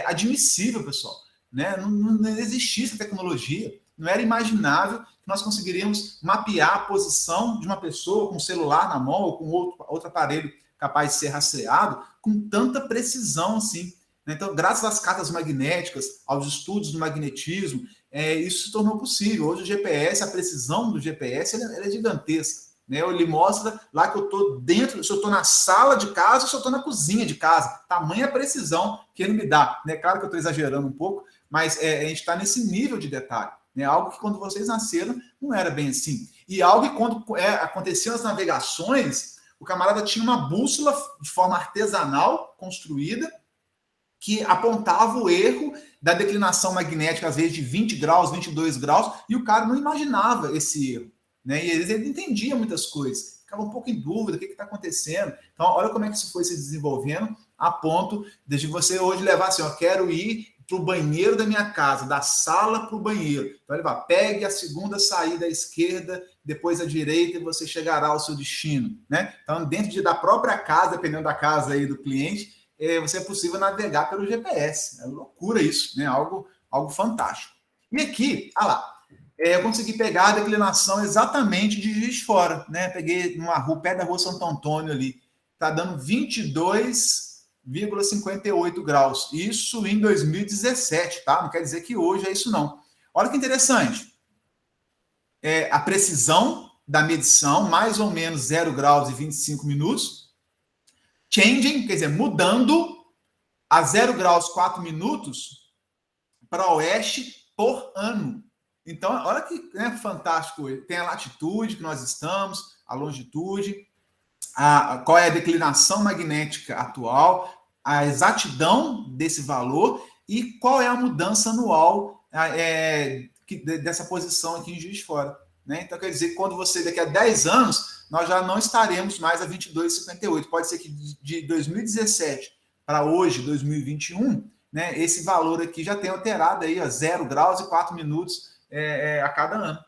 admissível, pessoal, né? Não existia essa tecnologia, não era imaginável que nós conseguiríamos mapear a posição de uma pessoa com um celular na mão ou com outro aparelho capaz de ser rastreado com tanta precisão assim. Então, graças às cartas magnéticas, aos estudos do magnetismo, isso se tornou possível. Hoje o GPS, a precisão do GPS, ela é gigantesca. Né? Ele mostra lá que eu estou dentro, se eu estou na sala de casa ou se eu estou na cozinha de casa. Tamanha precisão que ele me dá. Né? Claro que eu estou exagerando um pouco, mas a gente está nesse nível de detalhe. Né? Algo que quando vocês nasceram não era bem assim. E algo que quando aconteciam as navegações, o camarada tinha uma bússola de forma artesanal construída, que apontava o erro da declinação magnética, às vezes de 20 graus, 22 graus, e o cara não imaginava esse erro. Né? E ele não entendia muitas coisas, ficava um pouco em dúvida, o que está acontecendo. Então, olha como é que isso foi se desenvolvendo, a ponto de você hoje levar assim, eu quero ir para o banheiro da minha casa, da sala para o banheiro. Então, ele vai, pegue a segunda saída à esquerda, depois à direita, e você chegará ao seu destino. Né? Então, dentro da própria casa, dependendo da casa aí do cliente, você é possível navegar pelo GPS. É loucura isso, né? Algo fantástico. E aqui, olha lá, eu consegui pegar a declinação exatamente de Juiz de Fora, né? Peguei numa rua, pé da rua Santo Antônio ali, tá dando 22,58 graus. Isso em 2017, tá? Não quer dizer que hoje é isso, não. Olha que interessante. A precisão da medição, mais ou menos 0 graus e 25 minutos. Changing, quer dizer, mudando a 0 graus 4 minutos para oeste por ano. Então, olha que fantástico. Tem a latitude que nós estamos, a longitude, qual é a declinação magnética atual, a exatidão desse valor e qual é a mudança anual dessa posição aqui em Juiz de Fora. Né? Então, quer dizer que quando você, daqui a 10 anos, nós já não estaremos mais a 22,58. Pode ser que de 2017 para hoje, 2021, né, esse valor aqui já tenha alterado aí a 0 graus e 4 minutos a cada ano.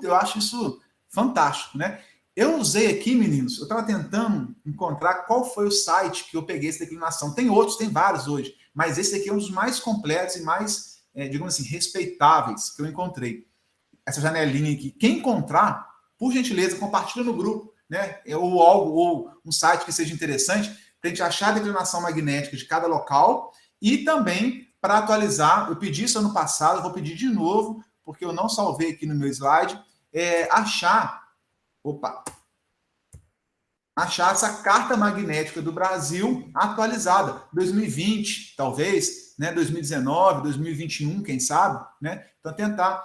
Eu acho isso fantástico. Né? Eu usei aqui, meninos, eu estava tentando encontrar qual foi o site que eu peguei essa declinação. Tem outros, tem vários hoje, mas esse aqui é um dos mais completos e mais, digamos assim, respeitáveis que eu encontrei. Essa janelinha aqui. Quem encontrar, por gentileza, compartilha no grupo, né? Ou um site que seja interessante, para a gente achar a declinação magnética de cada local E também, para atualizar, eu pedi isso ano passado, eu vou pedir de novo, porque eu não salvei aqui no meu slide, achar essa carta magnética do Brasil atualizada, 2020, talvez, né, 2019, 2021, quem sabe, né? Então, tentar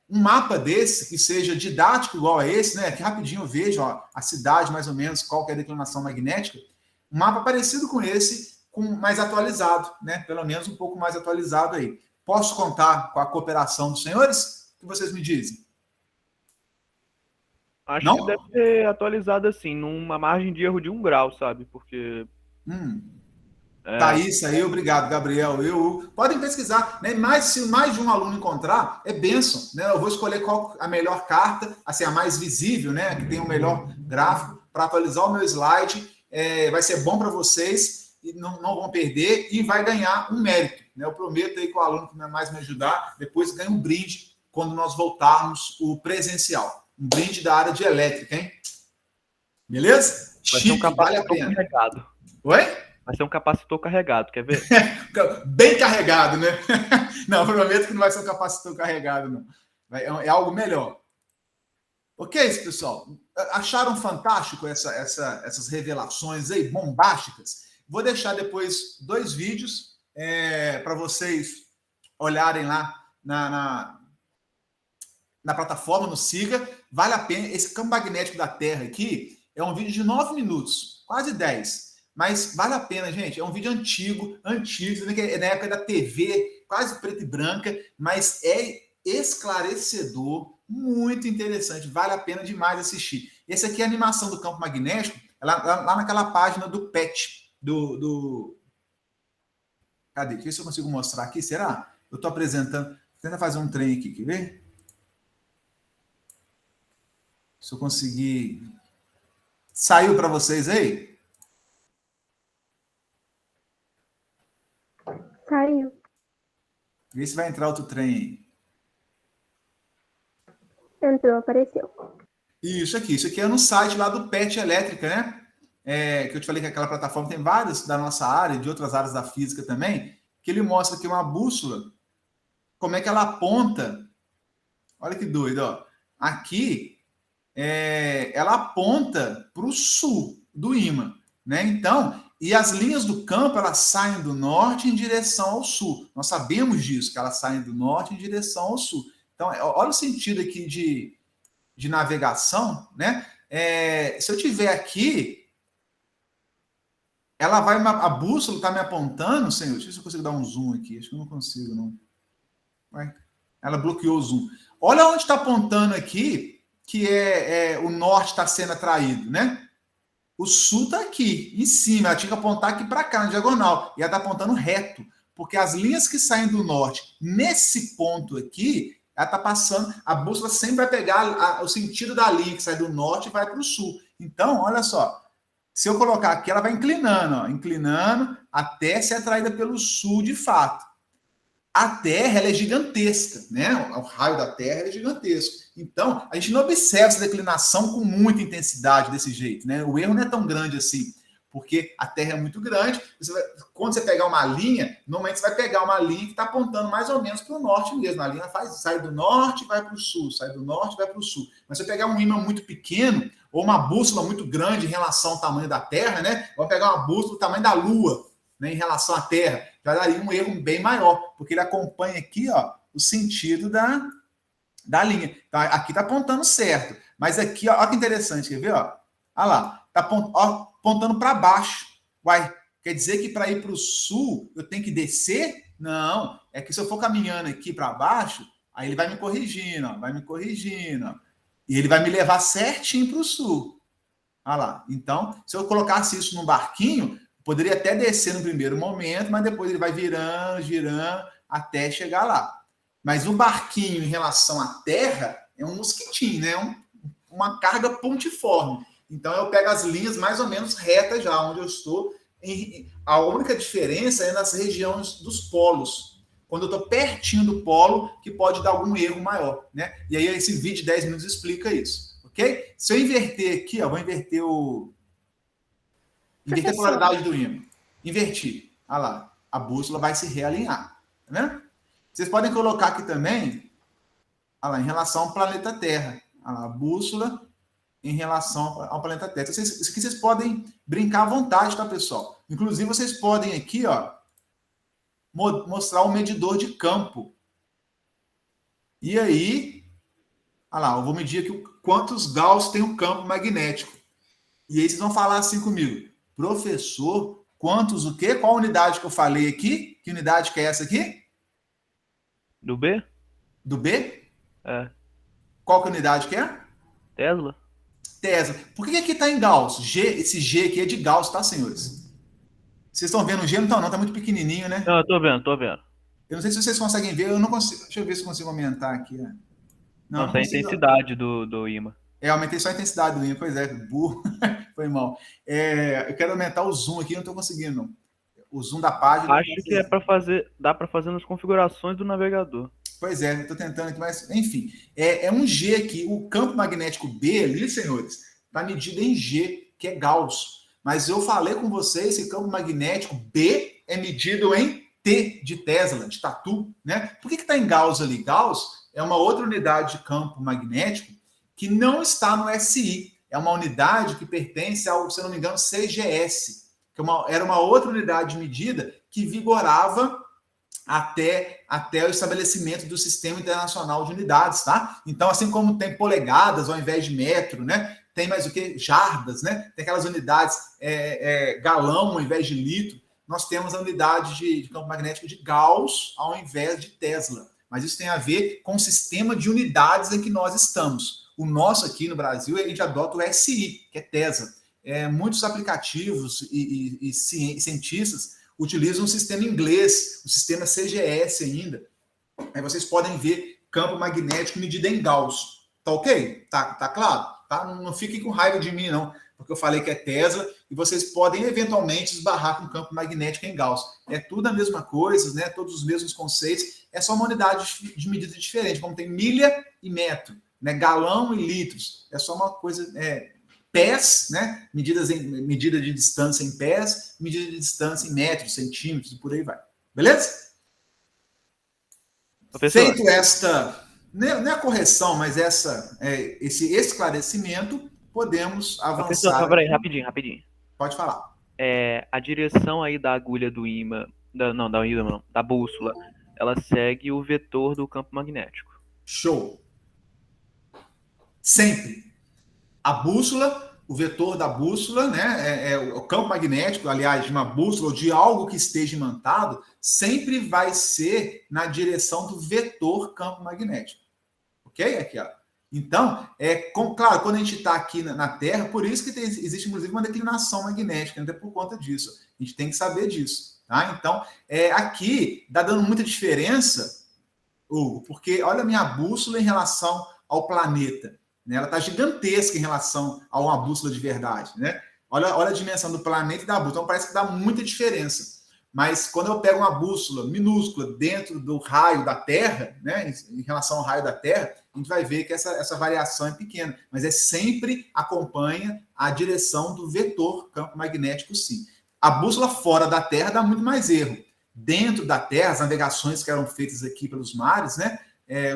um mapa desse que seja didático igual a esse, né? Aqui rapidinho eu vejo a cidade, mais ou menos, qual que é a declinação magnética. Um mapa parecido com esse, mais atualizado, né? Pelo menos um pouco mais atualizado aí. Posso contar com a cooperação dos senhores? O que vocês me dizem? Acho Não? que deve ser atualizado assim, numa margem de erro de 1 grau, sabe? Porque. Tá isso aí, obrigado, Gabriel. Podem pesquisar, né? Mas se mais de um aluno encontrar, é bênção, né? Eu vou escolher qual a melhor carta, assim, a mais visível, né? Que tem o melhor gráfico para atualizar o meu slide. Vai ser bom para vocês e não vão perder e vai ganhar um mérito, né? Eu prometo aí que o aluno que mais me ajudar, depois ganha um brinde quando nós voltarmos o presencial. Um brinde da área de elétrica, hein? Beleza? Vai ser um Chique, vale a capacitor pena. carregado. Oi? Vai ser um capacitor carregado, quer ver? Bem carregado, né? Não, prometo que não vai ser um capacitor carregado, não. É algo melhor. Ok, pessoal? Acharam fantástico essas revelações aí, bombásticas? Vou deixar depois 2 vídeos para vocês olharem lá na plataforma, no Siga. Vale a pena. Esse campo magnético da Terra aqui é um vídeo de 9 minutos, quase 10. Mas vale a pena, gente. É um vídeo antigo, é na época da TV, quase preta e branca, mas é esclarecedor, muito interessante, vale a pena demais assistir. Esse aqui é a animação do campo magnético, lá naquela página do PET, Cadê? Deixa eu ver se eu consigo mostrar aqui, será? Eu estou apresentando, tenta fazer um trem aqui, quer ver? Se eu conseguir... Saiu para vocês aí? Saiu. Vê se vai entrar outro trem aí. Entrou, apareceu. Isso aqui é no site lá do PET Elétrica, né? Que eu te falei que aquela plataforma tem várias da nossa área, de outras áreas da física também, que ele mostra aqui uma bússola, como é que ela aponta. Olha que doido, ó. Aqui, ela aponta para o sul do ímã, né? Então, e as linhas do campo, elas saem do norte em direção ao sul. Nós sabemos disso, que elas saem do norte em direção ao sul. Então, olha o sentido aqui de navegação, né? Se eu tiver aqui, ela vai, a bússola está me apontando, senhor, deixa eu ver se eu consigo dar um zoom aqui, acho que eu não consigo, não. Ela bloqueou o zoom. Olha onde está apontando aqui, que o norte está sendo atraído, né? O sul está aqui, em cima, ela tinha que apontar aqui para cá, na diagonal, e ela está apontando reto, porque as linhas que saem do norte, nesse ponto aqui, ela está passando, a bússola sempre vai pegar o sentido da linha que sai do norte e vai para o sul. Então, olha só, se eu colocar aqui, ela vai inclinando, ó, inclinando até ser atraída pelo sul de fato. A Terra, ela é gigantesca, né? O raio da Terra é gigantesco. Então, a gente não observa essa declinação com muita intensidade desse jeito, né? O erro não é tão grande assim, porque a Terra é muito grande. Quando você pegar uma linha, normalmente você vai pegar uma linha que está apontando mais ou menos para o norte mesmo. A linha sai do norte e vai para o sul, sai do norte e vai para o sul. Mas se você pegar um ímã muito pequeno, ou uma bússola muito grande em relação ao tamanho da Terra, né? Vamos pegar uma bússola do tamanho da Lua, né, em relação à Terra, já daria um erro bem maior, porque ele acompanha aqui, ó, o sentido da linha. Então, aqui está apontando certo, mas aqui, ó, olha que interessante, quer ver? Ó? Olha lá, está apontando para baixo. Uai, quer dizer que para ir para o sul eu tenho que descer? Não, é que se eu for caminhando aqui para baixo, aí ele vai me corrigindo, ó, ó, e ele vai me levar certinho para o sul. Olha lá, então, se eu colocasse isso num barquinho, poderia até descer no primeiro momento, mas depois ele vai virando, girando, até chegar lá. Mas o barquinho em relação à Terra é um mosquitinho, né? Uma carga pontiforme. Então eu pego as linhas mais ou menos retas já, onde eu estou. A única diferença é nas regiões dos polos. Quando eu estou pertinho do polo, que pode dar algum erro maior, né? E aí esse vídeo de 10 minutos explica isso, ok? Se eu inverter aqui, ó, vou inverter a polaridade do ímã. Inverti. Olha lá. a bússola vai se realinhar. Tá vendo? Vocês podem colocar aqui também, olha lá, em relação ao planeta Terra. Olha lá, a bússola em relação ao planeta Terra. Então, isso aqui vocês podem brincar à vontade, tá, pessoal? Inclusive, vocês podem aqui, ó, mostrar o medidor de campo. E aí, olha lá, eu vou medir aqui quantos Gauss tem um campo magnético. E aí vocês vão falar assim comigo. Professor, quantos o quê? Qual unidade que eu falei aqui? Que unidade que é essa aqui? Do B? Do B? É. Qual que é a unidade que é? Tesla? Tesla. Por que aqui está em Gauss? Esse G aqui é de Gauss, tá, senhores? Vocês estão vendo o G? Não estão, não. Está muito pequenininho, né? Não, eu tô vendo. Eu não sei se vocês conseguem ver. Eu não consigo. Deixa eu ver se eu consigo aumentar aqui. Né? Não, essa é a intensidade do ímã. Aumentei só a intensidade do ímã. Pois é, burro. Foi mal. Eu quero aumentar o zoom aqui. Não estou conseguindo, não. O zoom da página. Acho que dá para fazer nas configurações do navegador. Pois é, estou tentando aqui, mas enfim. É um G aqui. O campo magnético B ali, senhores, está medido em G, que é Gauss. Mas eu falei com vocês, esse campo magnético B é medido em T de Tesla, de tatu, né? Por que está em Gauss ali? Gauss é uma outra unidade de campo magnético que não está no SI. É uma unidade que pertence ao, se eu não me engano, CGS, que era uma outra unidade de medida que vigorava até o estabelecimento do Sistema Internacional de Unidades, tá? Então, assim como tem polegadas ao invés de metro, né? Tem mais o que? Jardas, né? Tem aquelas unidades galão ao invés de litro. Nós temos a unidade de campo magnético de Gauss ao invés de Tesla. Mas isso tem a ver com o sistema de unidades em que nós estamos. O nosso aqui no Brasil, a gente adota o SI, que é Tesla. Muitos aplicativos e cientistas utilizam um sistema inglês, o sistema CGS ainda. Aí vocês podem ver campo magnético medido em Gauss. Tá ok? Tá claro? Tá? Não fiquem com raiva de mim, não, porque eu falei que é Tesla e vocês podem eventualmente esbarrar com campo magnético em Gauss. É tudo a mesma coisa, né? Todos os mesmos conceitos, é só uma unidade de medida diferente, como tem milha e metro, né? Galão e litros. É só uma coisa... pés, né? Medida de distância em pés, medida de distância em metros, centímetros e por aí vai. Beleza? Professor. Feito esta, não é a correção, mas esse esclarecimento, podemos avançar. Professor, peraí, rapidinho. Pode falar. A direção aí da agulha do ímã, da bússola, ela segue o vetor do campo magnético. Show. Sempre. A bússola, o vetor da bússola, né, o campo magnético, aliás, de uma bússola ou de algo que esteja imantado, sempre vai ser na direção do vetor campo magnético. Ok? Aqui, ó. Então, claro, quando a gente está aqui na Terra, por isso que existe, inclusive, uma declinação magnética, até por conta disso. A gente tem que saber disso. Tá? Então, aqui está dando muita diferença, Hugo, porque olha a minha bússola em relação ao planeta. Ela está gigantesca em relação a uma bússola de verdade. Né? Olha a dimensão do planeta e da bússola. Então, parece que dá muita diferença. Mas quando eu pego uma bússola minúscula dentro do raio da Terra, né, em relação ao raio da Terra, a gente vai ver que essa variação é pequena. Mas sempre acompanha a direção do vetor campo magnético, sim. A bússola fora da Terra dá muito mais erro. Dentro da Terra, as navegações que eram feitas aqui pelos mares, né,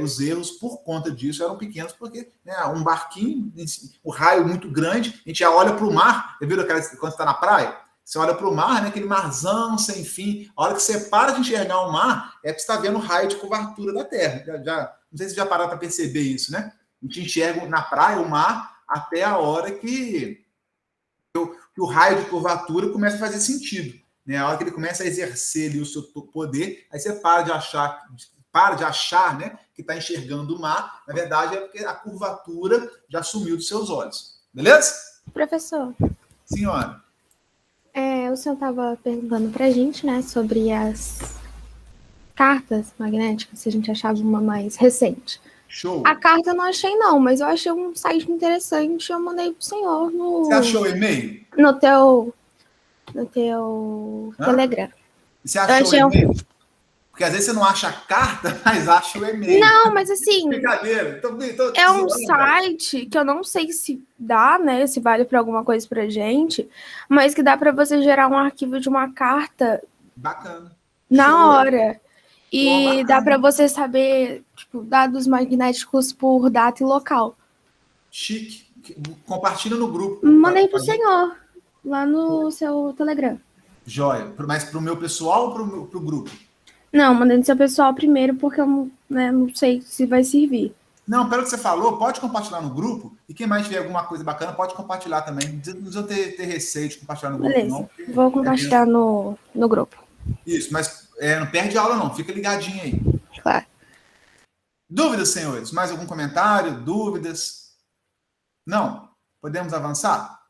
os erros, por conta disso, eram pequenos, porque um barquinho, o raio muito grande, a gente já olha para o mar, viu quando está na praia? Você olha para o mar, né, aquele marzão sem fim, a hora que você para de enxergar o mar, é que você está vendo o raio de curvatura da Terra. Não sei se já pararam para perceber isso, né? A gente enxerga na praia o mar até a hora que o raio de curvatura começa a fazer sentido. Né? A hora que ele começa a exercer ali o seu poder, aí você para de achar, né, que está enxergando o mar. Na verdade, é porque a curvatura já sumiu dos seus olhos. Beleza? Professor. Senhora. O senhor estava perguntando para a gente, né, sobre as cartas magnéticas, se a gente achava uma mais recente. Show. A carta eu não achei, não, mas eu achei um site interessante, eu mandei pro senhor no... Você achou o e-mail? No teu Telegram. Você achou o e-mail? Porque às vezes você não acha a carta, mas acha o e-mail. Não, mas assim... Brincadeira. É um site que eu não sei se dá, né? Se vale para alguma coisa pra gente, mas que dá para você gerar um arquivo de uma carta. Bacana. na hora. E Pô, dá bacana. para você saber, tipo, dados magnéticos por data e local. Chique. Compartilha no grupo. Mandei pro senhor, lá no seu Telegram. Joia. Mas para o meu pessoal ou para o grupo? Não, mandei no seu pessoal primeiro, porque eu não sei se vai servir. Não, pelo que você falou, pode compartilhar no grupo. E quem mais tiver alguma coisa bacana, pode compartilhar também. Não precisa ter receio de compartilhar no grupo, Beleza, não. vou compartilhar no grupo. Isso, mas não perde aula, não. Fica ligadinho aí. Claro. Dúvidas, senhores? Mais algum comentário? Dúvidas? Não? Podemos avançar?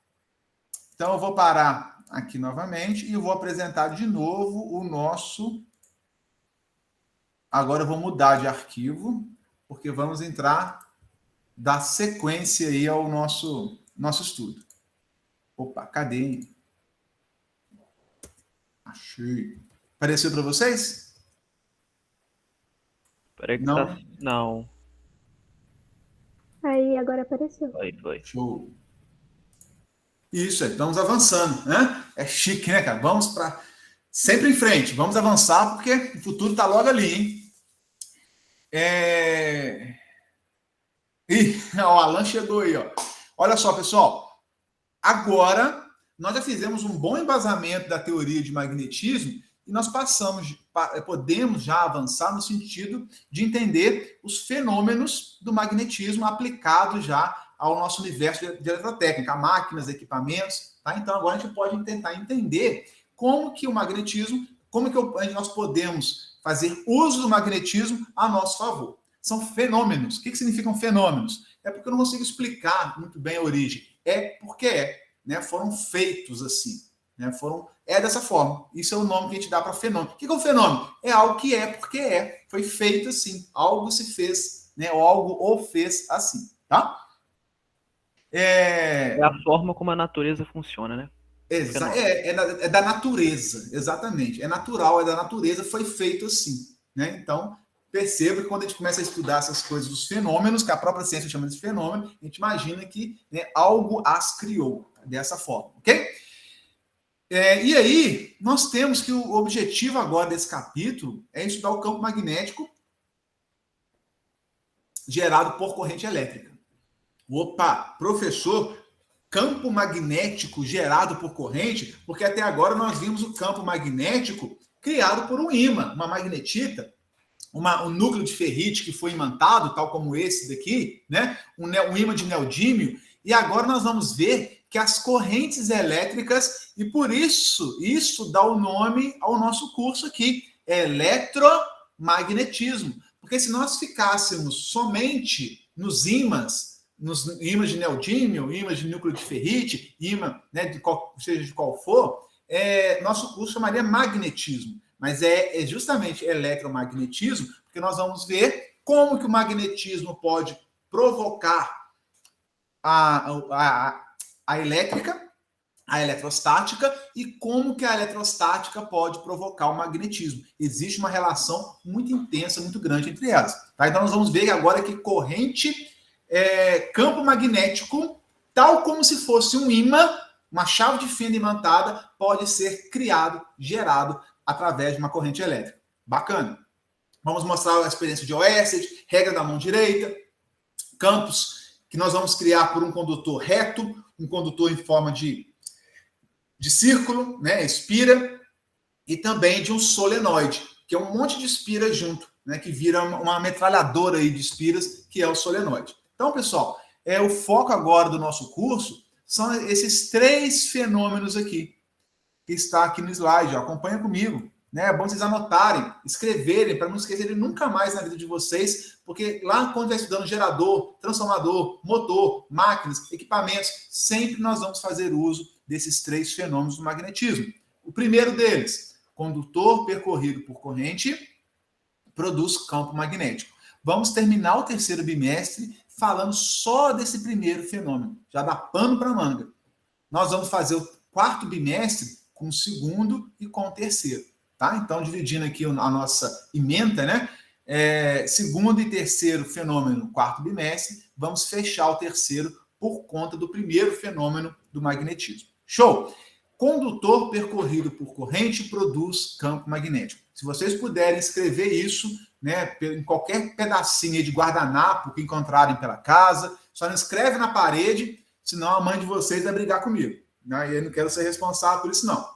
Então, eu vou parar aqui novamente e eu vou apresentar de novo o nosso... Agora eu vou mudar de arquivo, porque vamos entrar, dar sequência aí ao nosso estudo. Opa, cadê? Achei. Apareceu para vocês? Peraí que Não. tá. Não. Aí agora apareceu. Foi. Show. Isso, estamos avançando, né? É chique, né, cara? Vamos para... Sempre em frente, vamos avançar, porque o futuro está logo ali, hein? Ih, o Alan chegou aí, ó. Olha só, pessoal. Agora, nós já fizemos um bom embasamento da teoria de magnetismo e nós podemos já avançar no sentido de entender os fenômenos do magnetismo aplicados já ao nosso universo de eletrotécnica, a máquinas, equipamentos, tá? Então, agora a gente pode tentar entender como que o magnetismo, nós podemos fazer uso do magnetismo a nosso favor. São fenômenos. O que significam fenômenos? É porque eu não consigo explicar muito bem a origem. É porque né? Foram feitos assim. Né? É dessa forma. Isso é o nome que a gente dá para fenômeno. O que é um fenômeno? É algo que é porque é. Foi feito assim. Algo se fez, né? Ou algo o fez assim. Tá? É a forma como a natureza funciona, né? É da natureza, exatamente. É natural, é da natureza, foi feito assim. Né? Então, perceba que quando a gente começa a estudar essas coisas, os fenômenos, que a própria ciência chama de fenômeno, a gente imagina que, né, algo as criou dessa forma, ok? E aí, nós temos que o objetivo agora desse capítulo é estudar o campo magnético gerado por corrente elétrica. Opa, professor, campo magnético gerado por corrente, porque até agora nós vimos o campo magnético criado por um ímã, uma magnetita, um núcleo de ferrite que foi imantado, tal como esse daqui, né? Um ímã de neodímio, e agora nós vamos ver que as correntes elétricas, e por isso dá o nome ao nosso curso aqui, eletromagnetismo. Porque se nós ficássemos somente nos ímãs de neodímio, ímãs de núcleo de ferrite, ímã, né, seja de qual for, nosso curso chamaria magnetismo. Mas é justamente eletromagnetismo, porque nós vamos ver como que o magnetismo pode provocar a elétrica, a eletrostática, e como que a eletrostática pode provocar o magnetismo. Existe uma relação muito intensa, muito grande entre elas. Tá? Então nós vamos ver agora que corrente, campo magnético, tal como se fosse um ímã, uma chave de fenda imantada, pode ser criado, gerado, através de uma corrente elétrica. Bacana. Vamos mostrar a experiência de Oersted, regra da mão direita, campos que nós vamos criar por um condutor reto, um condutor em forma de círculo, né, espira, e também de um solenoide, que é um monte de espiras junto, né, que vira uma metralhadora aí de espiras, que é o solenoide. Então, pessoal, o foco agora do nosso curso são esses 3 fenômenos aqui, que está aqui no slide, ó. Acompanha comigo, né? É bom vocês anotarem, escreverem, para não esquecerem nunca mais na vida de vocês, porque lá quando vai estudando gerador, transformador, motor, máquinas, equipamentos, sempre nós vamos fazer uso desses 3 fenômenos do magnetismo. O primeiro deles, condutor percorrido por corrente, produz campo magnético. Vamos terminar o terceiro bimestre falando só desse primeiro fenômeno, já dá pano para manga. Nós vamos fazer o quarto bimestre com o segundo e com o terceiro, tá? Então, dividindo aqui a nossa ementa, né? Segundo e terceiro fenômeno, quarto bimestre, vamos fechar o terceiro por conta do primeiro fenômeno do magnetismo. Show! condutor percorrido por corrente produz campo magnético. Se vocês puderem escrever isso, né, em qualquer pedacinho de guardanapo que encontrarem pela casa, só não escreve na parede, senão a mãe de vocês vai brigar comigo. Né? E eu não quero ser responsável por isso, não.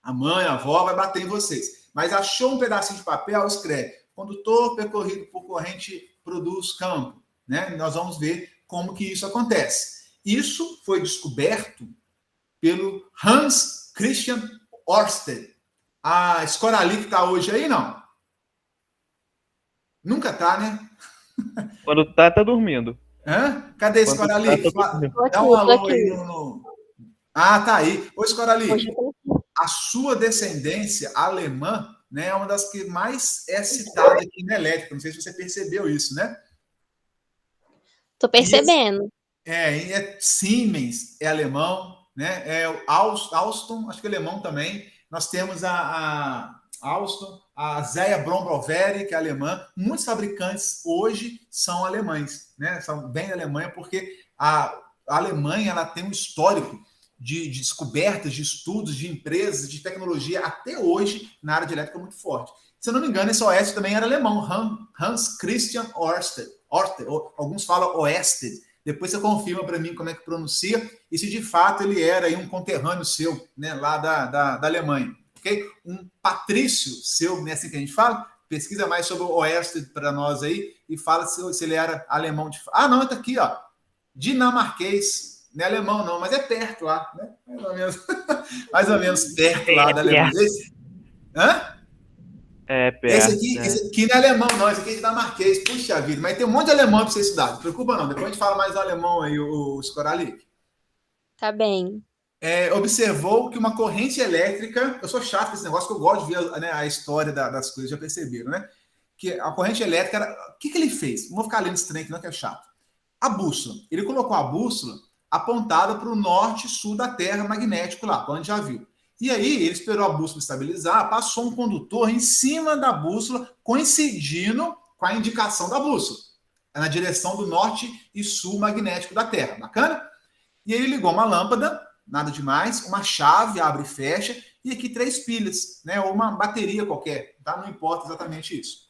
A mãe, a avó vai bater em vocês. Mas achou um pedacinho de papel, escreve. Condutor percorrido por corrente produz campo. Né? Nós vamos ver como que isso acontece. Isso foi descoberto pelo Hans Christian Ørsted. A Scorali que está hoje aí, não? Nunca tá, né? Quando tá dormindo. Hã? Cadê esse Scorali? Dá um alô aí no... Ah, tá aí. Ô, Scorali, a sua descendência alemã, né, é uma das que mais é citada aqui na elétrica. Não sei se você percebeu isso, né? Tô percebendo. É Siemens é alemão, né? É o Alstom, acho que é alemão também. Nós temos a Alstom, a Zeia Brombauveri, que é alemã. Muitos fabricantes hoje são alemães, né? São bem da Alemanha, porque a Alemanha ela tem um histórico de descobertas, de estudos, de empresas, de tecnologia, até hoje, na área de elétrica, muito forte. Se eu não me engano, esse Ørsted também era alemão, Hans Christian Ørsted. Alguns falam Ørsted. Depois você confirma para mim como é que pronuncia, e se de fato ele era aí um conterrâneo seu, né, lá da Alemanha. Okay? Um patrício seu, né, assim que a gente fala, pesquisa mais sobre o Ørsted para nós aí, e fala se ele era alemão de fato. Ah, não, está aqui, ó. Dinamarquês. Não é alemão, não, mas é perto lá, né? Mais ou menos perto lá da Alemanha. Hã? Perto. Esse aqui não é alemão, não. Esse aqui é dinamarquês. Puxa vida, mas tem um monte de alemão para você estudar. Não se preocupa, não. Depois a gente fala mais do alemão aí, o Scorali. Tá bem. Observou que uma corrente elétrica... Eu sou chato com esse negócio, que eu gosto de ver, né, a história das coisas, já perceberam, né? Que a corrente elétrica... O que ele fez? Não vou ficar lendo esse trem aqui, não, que é chato. A bússola. Ele colocou a bússola apontada para o norte e sul da Terra magnético lá, onde já viu. E aí, ele esperou a bússola estabilizar, passou um condutor em cima da bússola, coincidindo com a indicação da bússola, na direção do norte e sul magnético da Terra. Bacana? E aí, ele ligou uma lâmpada, nada demais, uma chave, abre e fecha, e aqui 3 pilhas, né, ou uma bateria qualquer, tá? Não importa exatamente isso.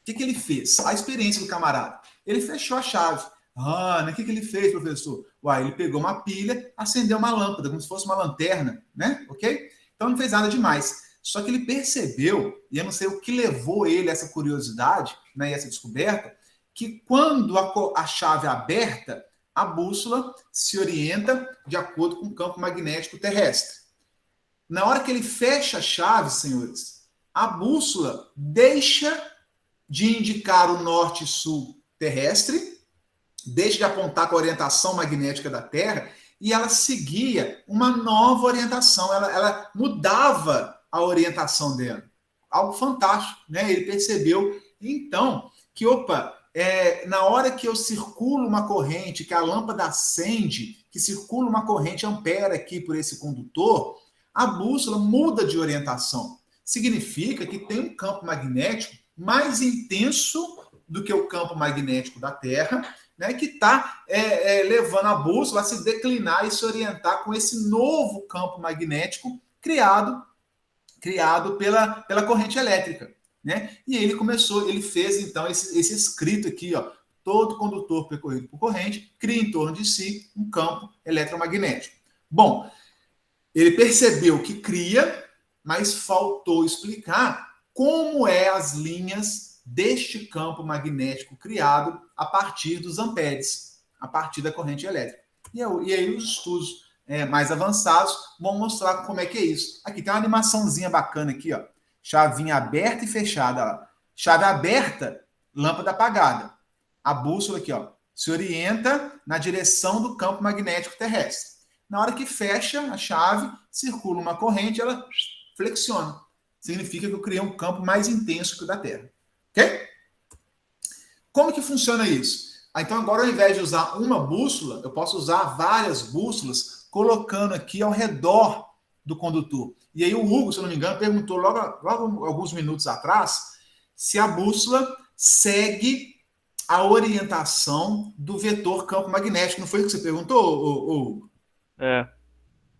O que ele fez? A experiência do camarada. Ele fechou a chave. Ah, o que ele fez, professor? Ele pegou uma pilha, acendeu uma lâmpada, como se fosse uma lanterna, né? Ok? Então não fez nada demais. Só que ele percebeu, e eu não sei o que levou ele a essa curiosidade, né, e essa descoberta, que quando a chave é aberta, a bússola se orienta de acordo com o campo magnético terrestre. Na hora que ele fecha a chave, senhores, a bússola deixa de indicar o norte e sul terrestre, deixa de apontar com a orientação magnética da Terra, e ela seguia uma nova orientação, ela mudava a orientação dela. Algo fantástico, né? Ele percebeu, então, que, na hora que eu circulo uma corrente, que a lâmpada acende, que circula uma corrente ampera aqui por esse condutor, a bússola muda de orientação. Significa que tem um campo magnético mais intenso do que o campo magnético da Terra, né, que está levando a bússola a se declinar e se orientar com esse novo campo magnético criado pela corrente elétrica. Né? E ele fez, então, esse escrito aqui, ó, todo condutor percorrido por corrente cria em torno de si um campo eletromagnético. Bom, ele percebeu que cria, mas faltou explicar como as linhas deste campo magnético criado a partir dos amperes, a partir da corrente elétrica. E aí os estudos mais avançados vão mostrar como é que é isso. Aqui tem uma animaçãozinha bacana aqui, ó. Chavinha aberta e fechada. Ó. Chave aberta, lâmpada apagada. A bússola aqui, ó, se orienta na direção do campo magnético terrestre. Na hora que fecha a chave, circula uma corrente, ela flexiona. Significa que eu criei um campo mais intenso que o da Terra. Ok? Como que funciona isso? Então, agora, ao invés de usar uma bússola, eu posso usar várias bússolas, colocando aqui ao redor do condutor. E aí o Hugo, se eu não me engano, perguntou logo alguns minutos atrás se a bússola segue a orientação do vetor campo magnético. Não foi o que você perguntou, Hugo?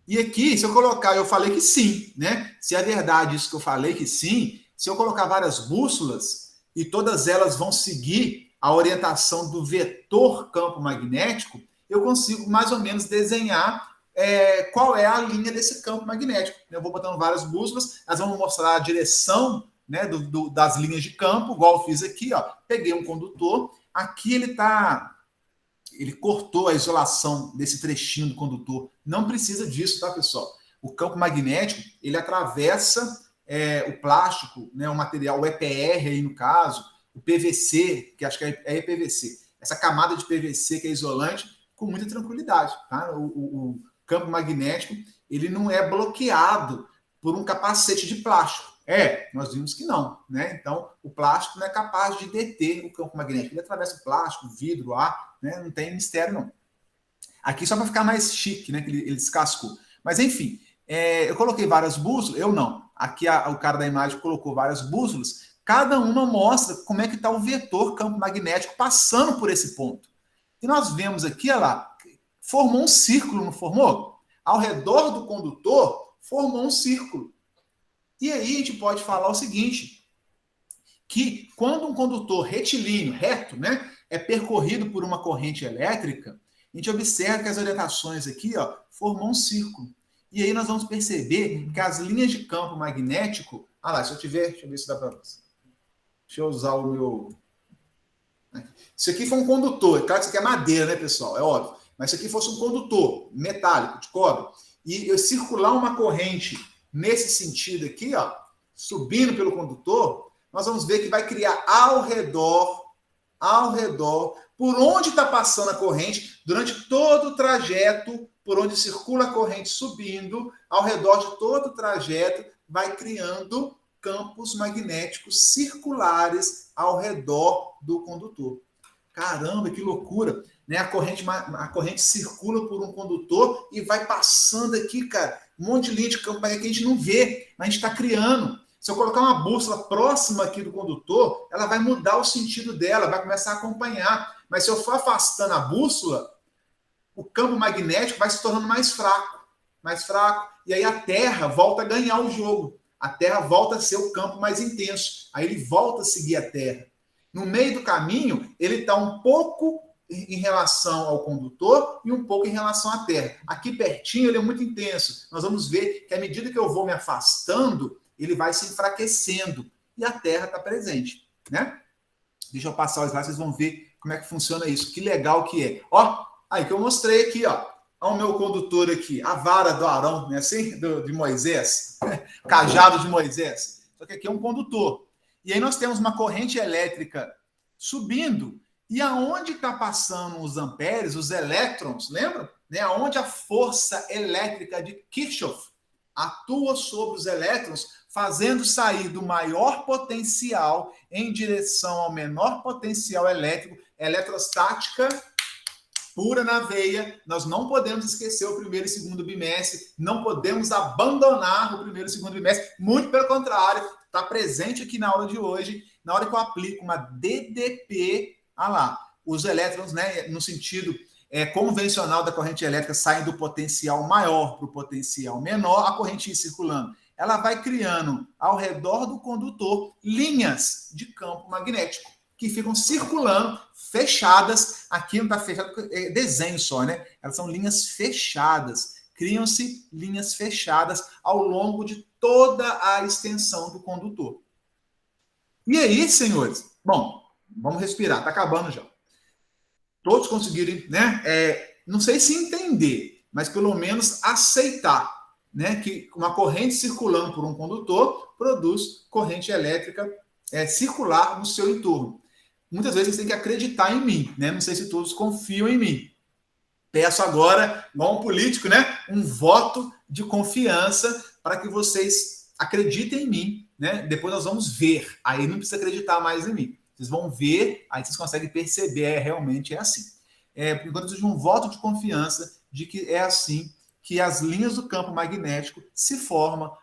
E aqui, se eu colocar, eu falei que sim, né? Se é verdade isso que eu falei que sim, se eu colocar várias bússolas e todas elas vão seguir a orientação do vetor campo magnético, eu consigo mais ou menos desenhar qual é a linha desse campo magnético. Eu vou botando várias bússolas, elas vão mostrar a direção, né, das linhas de campo, igual eu fiz aqui, ó. Peguei um condutor, aqui ele cortou a isolação desse trechinho do condutor. Não precisa disso, tá, pessoal? O campo magnético, ele atravessa o plástico, né, o material, o EPR aí no caso, o PVC, que acho que é EPVC, essa camada de PVC que é isolante, com muita tranquilidade, tá? O campo magnético, ele não é bloqueado por um capacete de plástico. Nós vimos que não, né? Então, o plástico não é capaz de deter o campo magnético. Ele atravessa o plástico, o vidro, o ar, né? Não tem mistério, não. Aqui só para ficar mais chique, né? Que ele descascou. Mas, enfim, eu coloquei várias bússolas, eu não. Aqui o cara da imagem colocou várias bússolas, cada uma mostra como é que está o vetor campo magnético passando por esse ponto. E nós vemos aqui, olha lá, formou um círculo, não formou? Ao redor do condutor, formou um círculo. E aí a gente pode falar o seguinte, que quando um condutor retilíneo, reto, né, é percorrido por uma corrente elétrica, a gente observa que as orientações aqui, ó, formam um círculo. E aí nós vamos perceber que as linhas de campo magnético... deixa eu ver se dá para você. Deixa eu usar o meu... Isso aqui foi um condutor. Claro que isso aqui é madeira, né, pessoal? É óbvio. Mas se aqui fosse um condutor metálico, de cobre, e eu circular uma corrente nesse sentido aqui, ó, subindo pelo condutor, nós vamos ver que vai criar ao redor, por onde está passando a corrente, durante todo o trajeto, por onde circula a corrente subindo, ao redor de todo o trajeto, vai criando campos magnéticos circulares ao redor do condutor. Caramba, que loucura! Né? A corrente circula por um condutor e vai passando aqui, cara, um monte de linha de campo magnético que a gente não vê, mas a gente está criando. Se eu colocar uma bússola próxima aqui do condutor, ela vai mudar o sentido dela, vai começar a acompanhar. Mas se eu for afastando a bússola, o campo magnético vai se tornando mais fraco, e aí a Terra volta a ganhar o jogo. A Terra volta a ser o campo mais intenso. Aí ele volta a seguir a Terra. No meio do caminho, ele está um pouco em relação ao condutor e um pouco em relação à Terra. Aqui pertinho, ele é muito intenso. Nós vamos ver que à medida que eu vou me afastando, ele vai se enfraquecendo. E a Terra está presente, né? Deixa eu passar o slide, vocês vão ver como é que funciona isso. Que legal que é. Ó, aí que eu mostrei aqui, ó. Olha o meu condutor aqui, a vara do Arão, né? Assim, de Moisés, cajado de Moisés. Só que aqui é um condutor. E aí nós temos uma corrente elétrica subindo. E aonde está passando os amperes, os elétrons, lembra? Né? Aonde a força elétrica de Kirchhoff atua sobre os elétrons, fazendo sair do maior potencial em direção ao menor potencial elétrico, eletrostática pura na veia. Nós não podemos esquecer o primeiro e segundo bimestre, não podemos abandonar o primeiro e segundo bimestre, muito pelo contrário, está presente aqui na aula de hoje, na hora que eu aplico uma DDP, os elétrons, né, no sentido convencional da corrente elétrica, saem do potencial maior para o potencial menor, a corrente circulando, ela vai criando ao redor do condutor linhas de campo magnético, que ficam circulando, fechadas. Aqui não está fechado, é desenho só, né? Elas são linhas fechadas. Criam-se linhas fechadas ao longo de toda a extensão do condutor. E aí, senhores? Bom, vamos respirar, está acabando já. Todos conseguiram, né? Não sei se entender, mas pelo menos aceitar, né? Que uma corrente circulando por um condutor produz corrente elétrica circular no seu entorno. Muitas vezes vocês têm que acreditar em mim, né? Não sei se todos confiam em mim. Peço agora, igual um político, né? Um voto de confiança para que vocês acreditem em mim, né? Depois nós vamos ver. Aí não precisa acreditar mais em mim. Vocês vão ver, aí vocês conseguem perceber, realmente é assim. Por enquanto, eu preciso de um voto de confiança de que é assim que as linhas do campo magnético se formam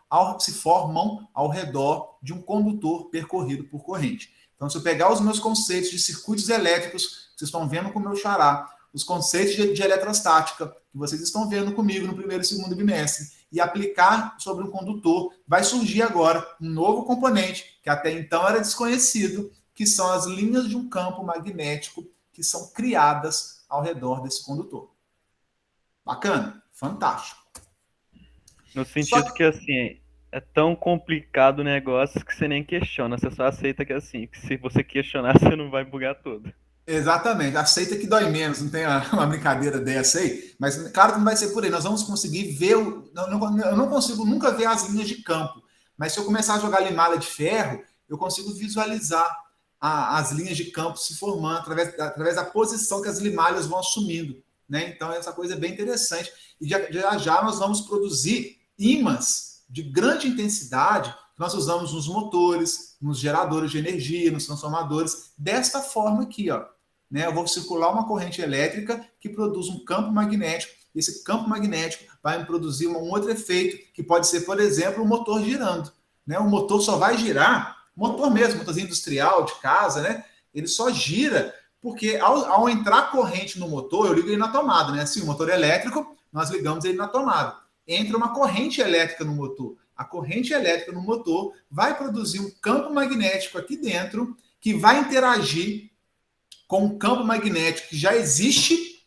ao redor de um condutor percorrido por corrente. Então, se eu pegar os meus conceitos de circuitos elétricos, vocês estão vendo com o meu xará, os conceitos de eletrostática, que vocês estão vendo comigo no primeiro e segundo bimestre e aplicar sobre um condutor, vai surgir agora um novo componente que até então era desconhecido, que são as linhas de um campo magnético que são criadas ao redor desse condutor. Bacana? Fantástico. No sentido que, assim, é tão complicado o negócio que você nem questiona, você só aceita que é assim, que se você questionar, você não vai bugar tudo. Exatamente, aceita que dói menos, não tem uma brincadeira dessa aí, mas claro que não vai ser por aí, nós vamos conseguir ver, eu não consigo nunca ver as linhas de campo, mas se eu começar a jogar limalha de ferro, eu consigo visualizar as linhas de campo se formando através da posição que as limalhas vão assumindo, né? Então essa coisa é bem interessante, e já nós vamos produzir ímãs de grande intensidade que nós usamos nos motores, nos geradores de energia, nos transformadores, desta forma aqui, ó. Né? Eu vou circular uma corrente elétrica que produz um campo magnético, e esse campo magnético vai me produzir um outro efeito, que pode ser, por exemplo, o motor girando. Né? O motor só vai girar, motor mesmo, motorzinho industrial, de casa, né? Ele só gira porque ao entrar corrente no motor, eu ligo ele na tomada, né? Assim, o motor elétrico, nós ligamos ele na tomada. Entra uma corrente elétrica no motor. A corrente elétrica no motor vai produzir um campo magnético aqui dentro que vai interagir com um campo magnético que já existe,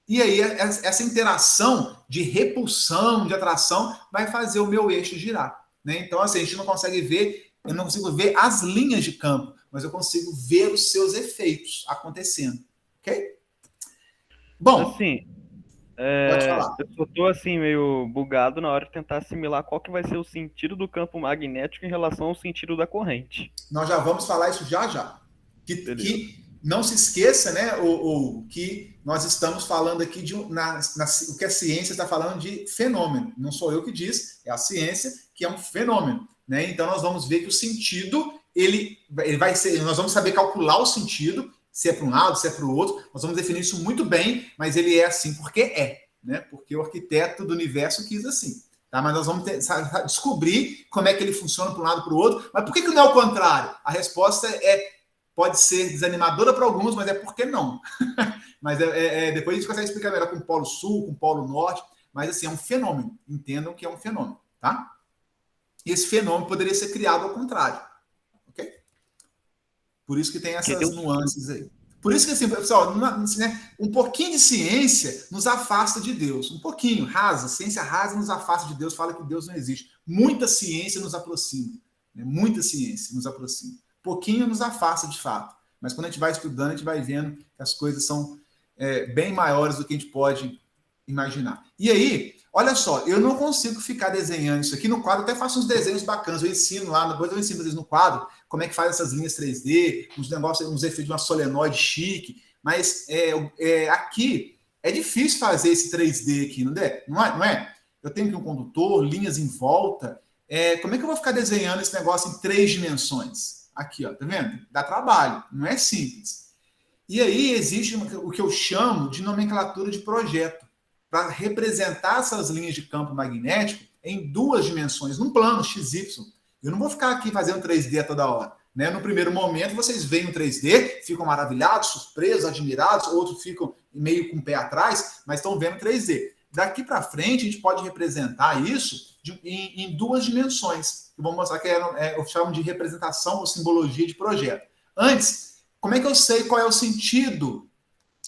e aí essa interação de repulsão, de atração, vai fazer o meu eixo girar. Né? Então, assim, a gente não consegue ver, eu não consigo ver as linhas de campo, mas eu consigo ver os seus efeitos acontecendo. Ok? Bom, assim, pode falar. eu só tô assim meio bugado na hora de tentar assimilar qual que vai ser o sentido do campo magnético em relação ao sentido da corrente. Nós já vamos falar isso já. Que não se esqueça, né, que nós estamos falando aqui o que a ciência está falando de fenômeno. Não sou eu que diz, é a ciência que é um fenômeno. Né? Então nós vamos ver que o sentido, ele vai ser, nós vamos saber calcular o sentido, se é para um lado, se é para o outro, nós vamos definir isso muito bem, mas ele é assim porque é, né? Porque o arquiteto do universo quis assim. Tá? Mas nós vamos descobrir como é que ele funciona para um lado e para o outro. Mas por que não é o contrário? A resposta pode ser desanimadora para alguns, mas é porque não. Mas depois a gente consegue explicar melhor com o Polo Sul, com o Polo Norte, mas assim, é um fenômeno. Entendam que é um fenômeno, tá? E esse fenômeno poderia ser criado ao contrário. Ok? Por isso que tem essas nuances aí. Por isso que, assim, pessoal, né, um pouquinho de ciência nos afasta de Deus. Um pouquinho, ciência rasa nos afasta de Deus, fala que Deus não existe. Muita ciência nos aproxima. Né? Muita ciência nos aproxima. Pouquinho nos afasta, de fato. Mas quando a gente vai estudando, a gente vai vendo que as coisas são bem maiores do que a gente pode imaginar. E aí, olha só, eu não consigo ficar desenhando isso aqui no quadro, até faço uns desenhos bacanas, eu ensino lá, depois eu ensino vocês no quadro, como é que faz essas linhas 3D, uns negócios, uns efeitos de uma solenoide chique, mas aqui é difícil fazer esse 3D aqui, não é? Eu tenho aqui um condutor, linhas em volta, como é que eu vou ficar desenhando esse negócio em 3 dimensões? Aqui, ó, tá vendo? Dá trabalho, não é simples. E aí existe o que eu chamo de nomenclatura de projeto, para representar essas linhas de campo magnético em 2 dimensões, num plano XY. Eu não vou ficar aqui fazendo 3D a toda hora. Né? No primeiro momento, vocês veem o 3D, ficam maravilhados, surpresos, admirados, outros ficam meio com o pé atrás, mas estão vendo 3D. Daqui para frente, a gente pode representar isso em 2 dimensões. Eu vou mostrar que eu chamo de representação ou simbologia de projeto. Antes, como é que eu sei qual é o sentido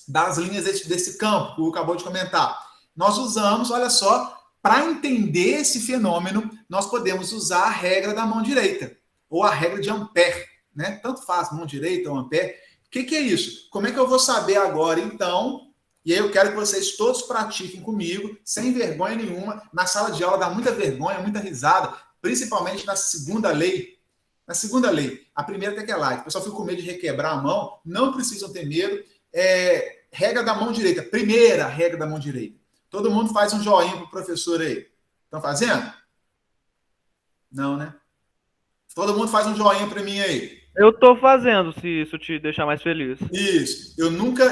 das linhas desse campo que o acabou de comentar? Nós usamos, olha só, para entender esse fenômeno, nós podemos usar a regra da mão direita, ou a regra de Ampère, né? Tanto faz, mão direita ou Ampère. O que é isso? Como é que eu vou saber agora, então? E aí eu quero que vocês todos pratiquem comigo, sem vergonha nenhuma. Na sala de aula dá muita vergonha, muita risada, principalmente na segunda lei. Na segunda lei, a primeira até que é light. O pessoal fica com medo de requebrar a mão, não precisam ter medo. Regra da mão direita, primeira regra da mão direita. Todo mundo faz um joinha pro professor aí. Estão fazendo? Não, né? Todo mundo faz um joinha para mim aí. Eu tô fazendo, se isso te deixar mais feliz. Isso. Eu nunca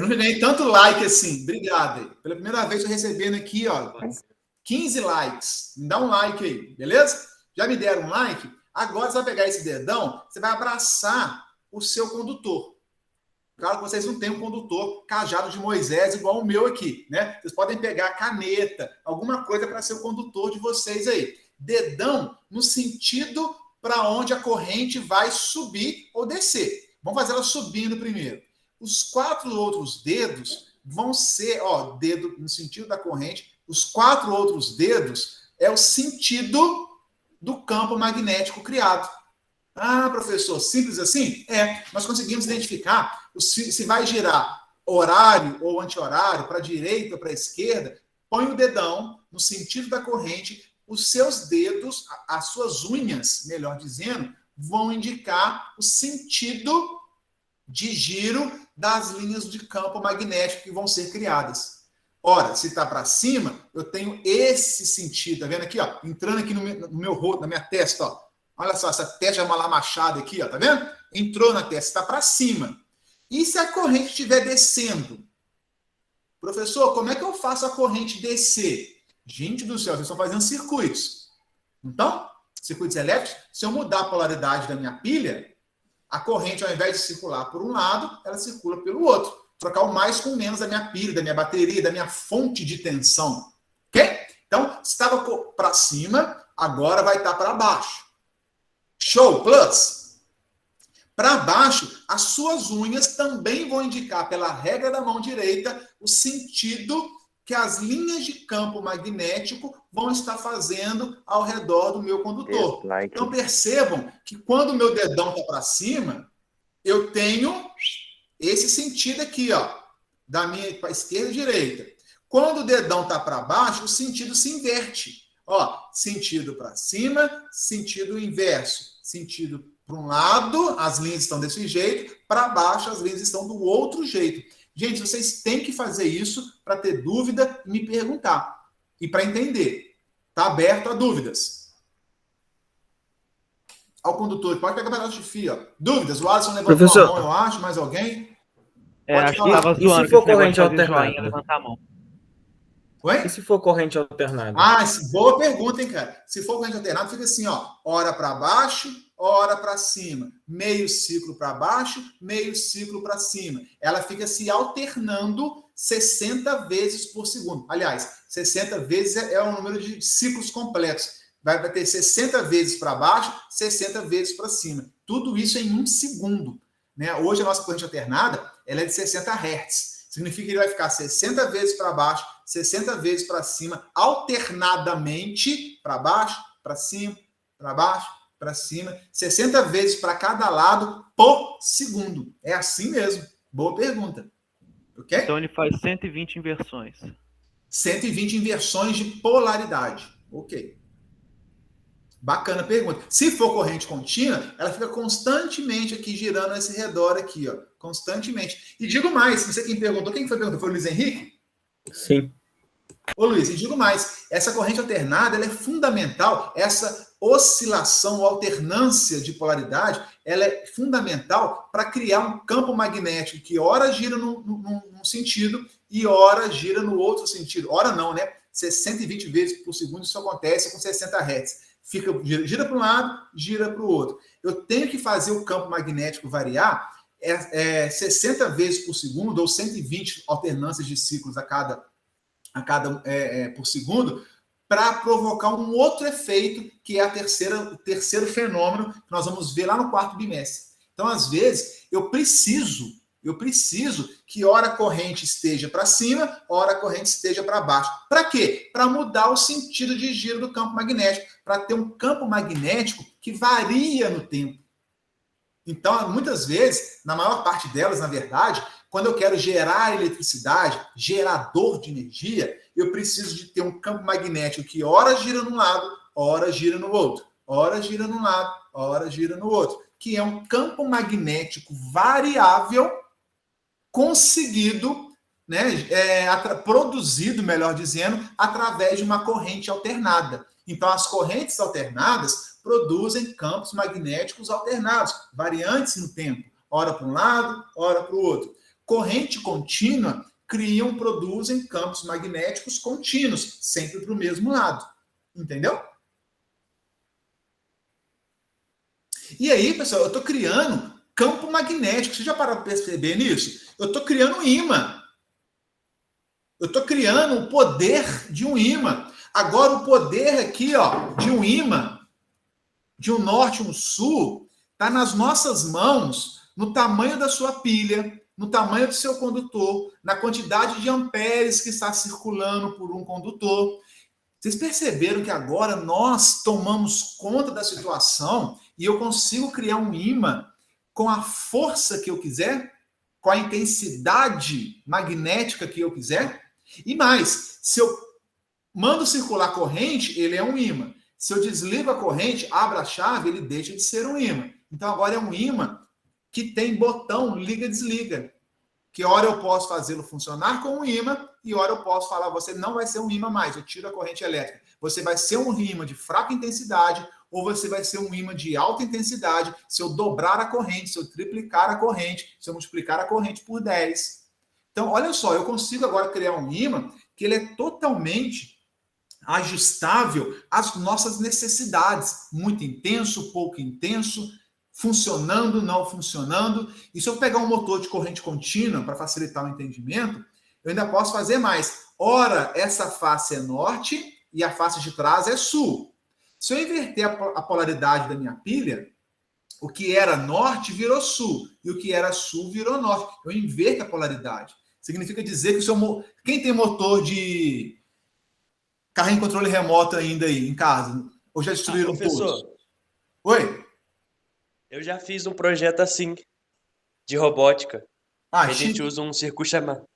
ganhei tanto like assim. Obrigado aí. Pela primeira vez eu recebendo aqui, ó, 15 likes. Me dá um like aí, beleza? Já me deram um like? Agora você vai pegar esse dedão, você vai abraçar o seu condutor. Claro que vocês não têm um condutor cajado de Moisés igual o meu aqui, né? Vocês podem pegar caneta, alguma coisa para ser o condutor de vocês aí. Dedão no sentido para onde a corrente vai subir ou descer. Vamos fazer ela subindo primeiro. Os 4 outros dedos vão ser, dedo no sentido da corrente. Os 4 outros dedos é o sentido do campo magnético criado. Ah, professor, simples assim? Nós conseguimos identificar se vai girar horário ou anti-horário, para a direita ou para a esquerda. Põe o dedão no sentido da corrente, os seus dedos, as suas unhas, melhor dizendo, vão indicar o sentido de giro das linhas de campo magnético que vão ser criadas. Ora, se está para cima, eu tenho esse sentido, tá vendo aqui, ó, entrando aqui no meu rosto, na minha testa, ó. Olha só, essa testa é uma lamachada aqui, ó, tá vendo? Entrou na testa, está para cima. E se a corrente estiver descendo? Professor, como é que eu faço a corrente descer? Gente do céu, vocês estão fazendo circuitos. Então, circuitos elétricos, se eu mudar a polaridade da minha pilha, a corrente, ao invés de circular por um lado, ela circula pelo outro. Trocar o mais com o menos da minha pilha, da minha bateria, da minha fonte de tensão. Ok? Então, se estava para cima, agora vai estar para baixo. Show, plus. Para baixo, as suas unhas também vão indicar, pela regra da mão direita, o sentido que as linhas de campo magnético vão estar fazendo ao redor do meu condutor. Então, percebam que quando o meu dedão está para cima, eu tenho esse sentido aqui, ó, da minha para esquerda e direita. Quando o dedão está para baixo, o sentido se inverte. Ó, sentido para cima, sentido inverso. Sentido para um lado, as linhas estão desse jeito, para baixo, as linhas estão do outro jeito. Gente, vocês têm que fazer isso para ter dúvida e me perguntar. E para entender. Está aberto a dúvidas. Ao condutor, pode pegar um pedaço de fio. Ó. Dúvidas? O Alisson levantou Professor, a mão, eu acho. Mais alguém? Acho que estava e zoando. se for com esse negócio corrente de fazer alternada? joinha, levantar a mão. Oi? E se for corrente alternada? Ah, boa pergunta, hein, cara? Se for corrente alternada, fica assim, ó. Hora para baixo, hora para cima. Meio ciclo para baixo, meio ciclo para cima. Ela fica se alternando 60 vezes por segundo. Aliás, 60 vezes é o número de ciclos completos. Vai ter 60 vezes para baixo, 60 vezes para cima. Tudo isso em 1 segundo. Né? Hoje a nossa corrente alternada ela é de 60 Hz. Significa que ele vai ficar 60 vezes para baixo, 60 vezes para cima, alternadamente para baixo, para cima, para baixo, para cima, 60 vezes para cada lado por segundo. É assim mesmo. Boa pergunta. Ok? Então ele faz 120 inversões. 120 inversões de polaridade. Ok. Bacana pergunta. Se for corrente contínua, ela fica constantemente aqui girando esse redor aqui, ó. Constantemente. E digo mais, não sei quem perguntou. Quem foi perguntar? Foi o Luiz Henrique? Sim. Ô Luiz, e digo mais, essa corrente alternada ela é fundamental, essa oscilação ou alternância de polaridade, ela é fundamental para criar um campo magnético que ora gira num sentido e ora gira no outro sentido. Ora não, né? 120 vezes por segundo isso acontece com 60 Hz. Gira para um lado, gira para o outro. Eu tenho que fazer o campo magnético variar 60 vezes por segundo, ou 120 alternâncias de ciclos a cada por segundo, para provocar um outro efeito, que é o terceiro fenômeno que nós vamos ver lá no 4º bimestre. Então, às vezes, eu preciso que ora a corrente esteja para cima, ora a corrente esteja para baixo. Para quê? Para mudar o sentido de giro do campo magnético, para ter um campo magnético que varia no tempo. Então, muitas vezes, na maior parte delas, na verdade, quando eu quero gerar eletricidade, gerador de energia, eu preciso de ter um campo magnético que ora gira num lado, ora gira no outro, ora gira num lado, ora gira no outro, que é um campo magnético variável conseguido, né, produzido, melhor dizendo, através de uma corrente alternada. Então, as correntes alternadas produzem campos magnéticos alternados, variantes no tempo, ora para um lado, ora para o outro. Corrente contínua produzem campos magnéticos contínuos, sempre para o mesmo lado. Entendeu? E aí, pessoal, eu estou criando campo magnético. Você já parou para perceber nisso? Eu estou criando um ímã. Eu estou criando o poder de um ímã. Agora, o poder aqui, ó, de um ímã, de um norte e um sul, está nas nossas mãos, no tamanho da sua pilha, no tamanho do seu condutor, na quantidade de amperes que está circulando por um condutor. Vocês perceberam que agora nós tomamos conta da situação e eu consigo criar um ímã com a força que eu quiser, com a intensidade magnética que eu quiser? E mais, se eu mando circular corrente, ele é um ímã. Se eu desligo a corrente, abro a chave, ele deixa de ser um ímã. Então agora é um ímã que tem botão liga-desliga. Que hora eu posso fazê-lo funcionar com um ímã e hora eu posso falar, você não vai ser um ímã mais, eu tiro a corrente elétrica. Você vai ser um ímã de fraca intensidade ou você vai ser um ímã de alta intensidade se eu dobrar a corrente, se eu triplicar a corrente, se eu multiplicar a corrente por 10. Então, olha só, eu consigo agora criar um ímã que ele é totalmente ajustável às nossas necessidades. Muito intenso, pouco intenso, funcionando, não funcionando. E se eu pegar um motor de corrente contínua para facilitar o entendimento, eu ainda posso fazer mais. Ora, essa face é norte e a face de trás é sul. Se eu inverter a polaridade da minha pilha, o que era norte virou sul e o que era sul virou norte. Eu inverto a polaridade. Significa dizer que quem tem motor de carrinho controle remoto ainda aí em casa? Ou já destruíram professor, todos? Oi? eu já fiz um projeto assim, de robótica. Ah, Que a gente chique. usa um circuito chamado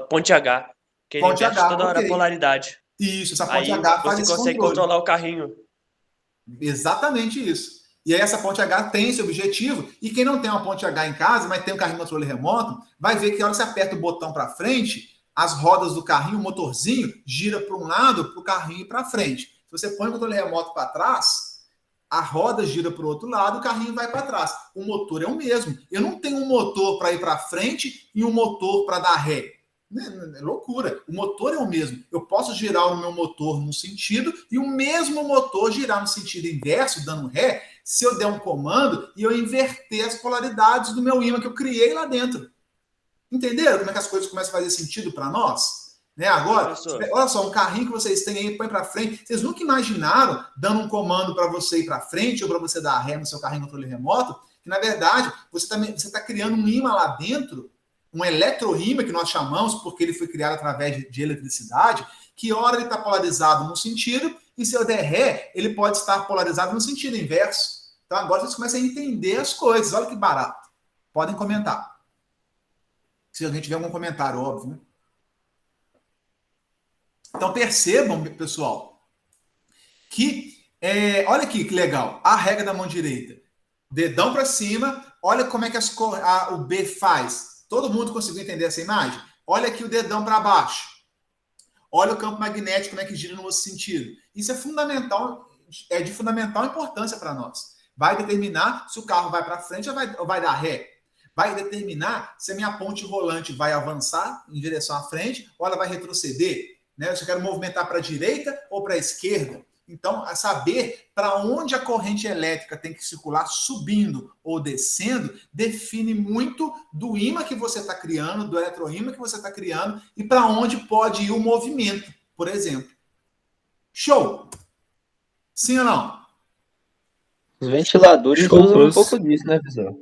Ponte H, que ele Ponte inverte H, toda hora ok. a polaridade. Isso, essa ponte Aí H faz você esse consegue controle. controlar o carrinho. Exatamente isso. E aí essa ponte H tem esse objetivo. E quem não tem uma ponte H em casa, mas tem um carrinho controle remoto, vai ver que a hora que você aperta o botão para frente, as rodas do carrinho, o motorzinho, gira para um lado, para o carrinho ir para frente. Se você põe o controle remoto para trás, a roda gira para o outro lado, o carrinho vai para trás. O motor é o mesmo. Eu não tenho um motor para ir para frente e um motor para dar ré. É loucura. O motor é o mesmo. Eu posso girar o meu motor num sentido e o mesmo motor girar no sentido inverso, dando ré, se eu der um comando e eu inverter as polaridades do meu ímã que eu criei lá dentro. Entenderam como é que as coisas começam a fazer sentido para nós? Né? Agora, olha só, um carrinho que vocês têm aí, põe para frente. Vocês nunca imaginaram dando um comando para você ir para frente ou para você dar ré no seu carrinho controle remoto? Que, na verdade, você está criando um ímã lá dentro, um eletroímã que nós chamamos, porque ele foi criado através de eletricidade, que hora ele está polarizado num sentido, e se eu der ré, ele pode estar polarizado no sentido inverso. Então agora vocês começam a entender as coisas. Olha que barato. Podem comentar. Se alguém tiver algum comentário, óbvio, né? Então percebam, pessoal, que olha aqui que legal. A regra da mão direita. Dedão para cima. Olha como é que o B faz. Todo mundo conseguiu entender essa imagem? Olha aqui o dedão para baixo. Olha o campo magnético, como é que gira no outro sentido. Isso é fundamental, é de fundamental importância para nós. Vai determinar se o carro vai para frente ou vai dar ré. Vai determinar se a minha ponte rolante vai avançar em direção à frente ou ela vai retroceder. Né? Se eu quero movimentar para a direita ou para a esquerda. Então, a saber para onde a corrente elétrica tem que circular, subindo ou descendo, define muito do ímã que você está criando, do eletroímã que você está criando e para onde pode ir o movimento, por exemplo. Show! Sim ou não? Os ventiladores usam um pouco disso, né, professor?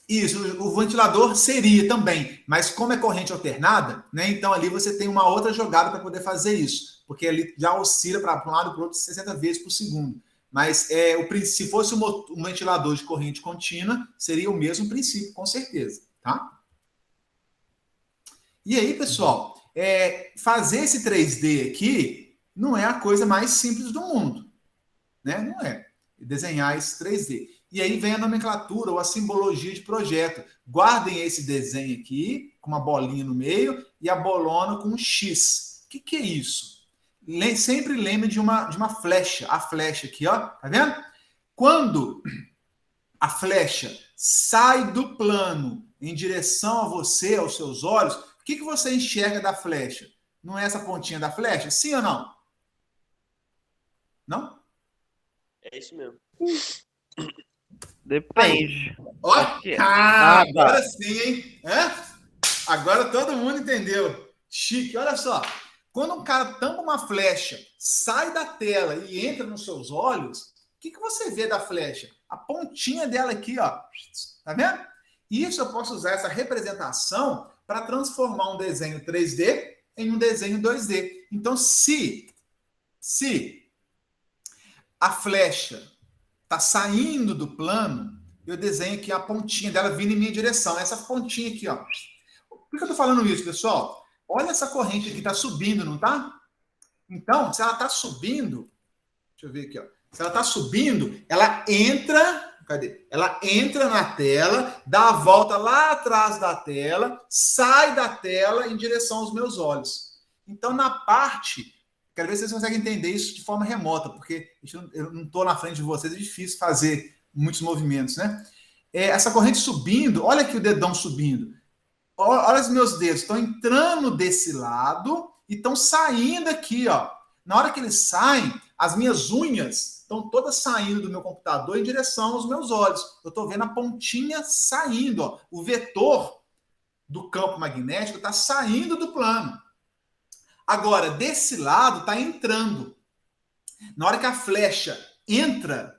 Isso, o ventilador seria também, mas como é corrente alternada, né? Então ali você tem uma outra jogada para poder fazer isso, porque ele já oscila para um lado e para o outro 60 vezes por segundo. Mas se fosse um ventilador de corrente contínua, seria o mesmo princípio, com certeza, tá? E aí, pessoal, fazer esse 3D aqui não é a coisa mais simples do mundo, né? Não é. Desenhar esse 3D. E aí vem a nomenclatura ou a simbologia de projeto. Guardem esse desenho aqui, com uma bolinha no meio, e a bolona com um X. O que é isso? Sempre lembre de uma flecha. A flecha aqui, ó. Tá vendo? Quando a flecha sai do plano em direção a você, aos seus olhos, o que você enxerga da flecha? Não é essa pontinha da flecha? Sim ou não? Não? É isso mesmo. Depende. Ó, Acho que é. agora sim, hein? Agora todo mundo entendeu. Chique, olha só. Quando um cara tampa uma flecha, sai da tela e entra nos seus olhos, o que você vê da flecha? A pontinha dela aqui, ó. Tá vendo? Isso eu posso usar essa representação para transformar um desenho 3D em um desenho 2D. Então, se a flecha está saindo do plano, eu desenho aqui a pontinha dela vindo em minha direção. Essa pontinha aqui, ó. Por que eu estou falando isso, pessoal? Olha essa corrente aqui, está subindo, não está? Então, se ela está subindo, deixa eu ver aqui, ó. Se ela está subindo, ela entra, cadê? Ela entra na tela, dá a volta lá atrás da tela, sai da tela em direção aos meus olhos. Então, na parte, quero ver se vocês conseguem entender isso de forma remota, porque eu não estou na frente de vocês, é difícil fazer muitos movimentos, né? Essa corrente subindo, olha aqui o dedão subindo. Olha os meus dedos, estão entrando desse lado e estão saindo aqui, ó. Na hora que eles saem, as minhas unhas estão todas saindo do meu computador em direção aos meus olhos. Eu estou vendo a pontinha saindo, ó. O vetor do campo magnético está saindo do plano. Agora, desse lado está entrando. Na hora que a flecha entra,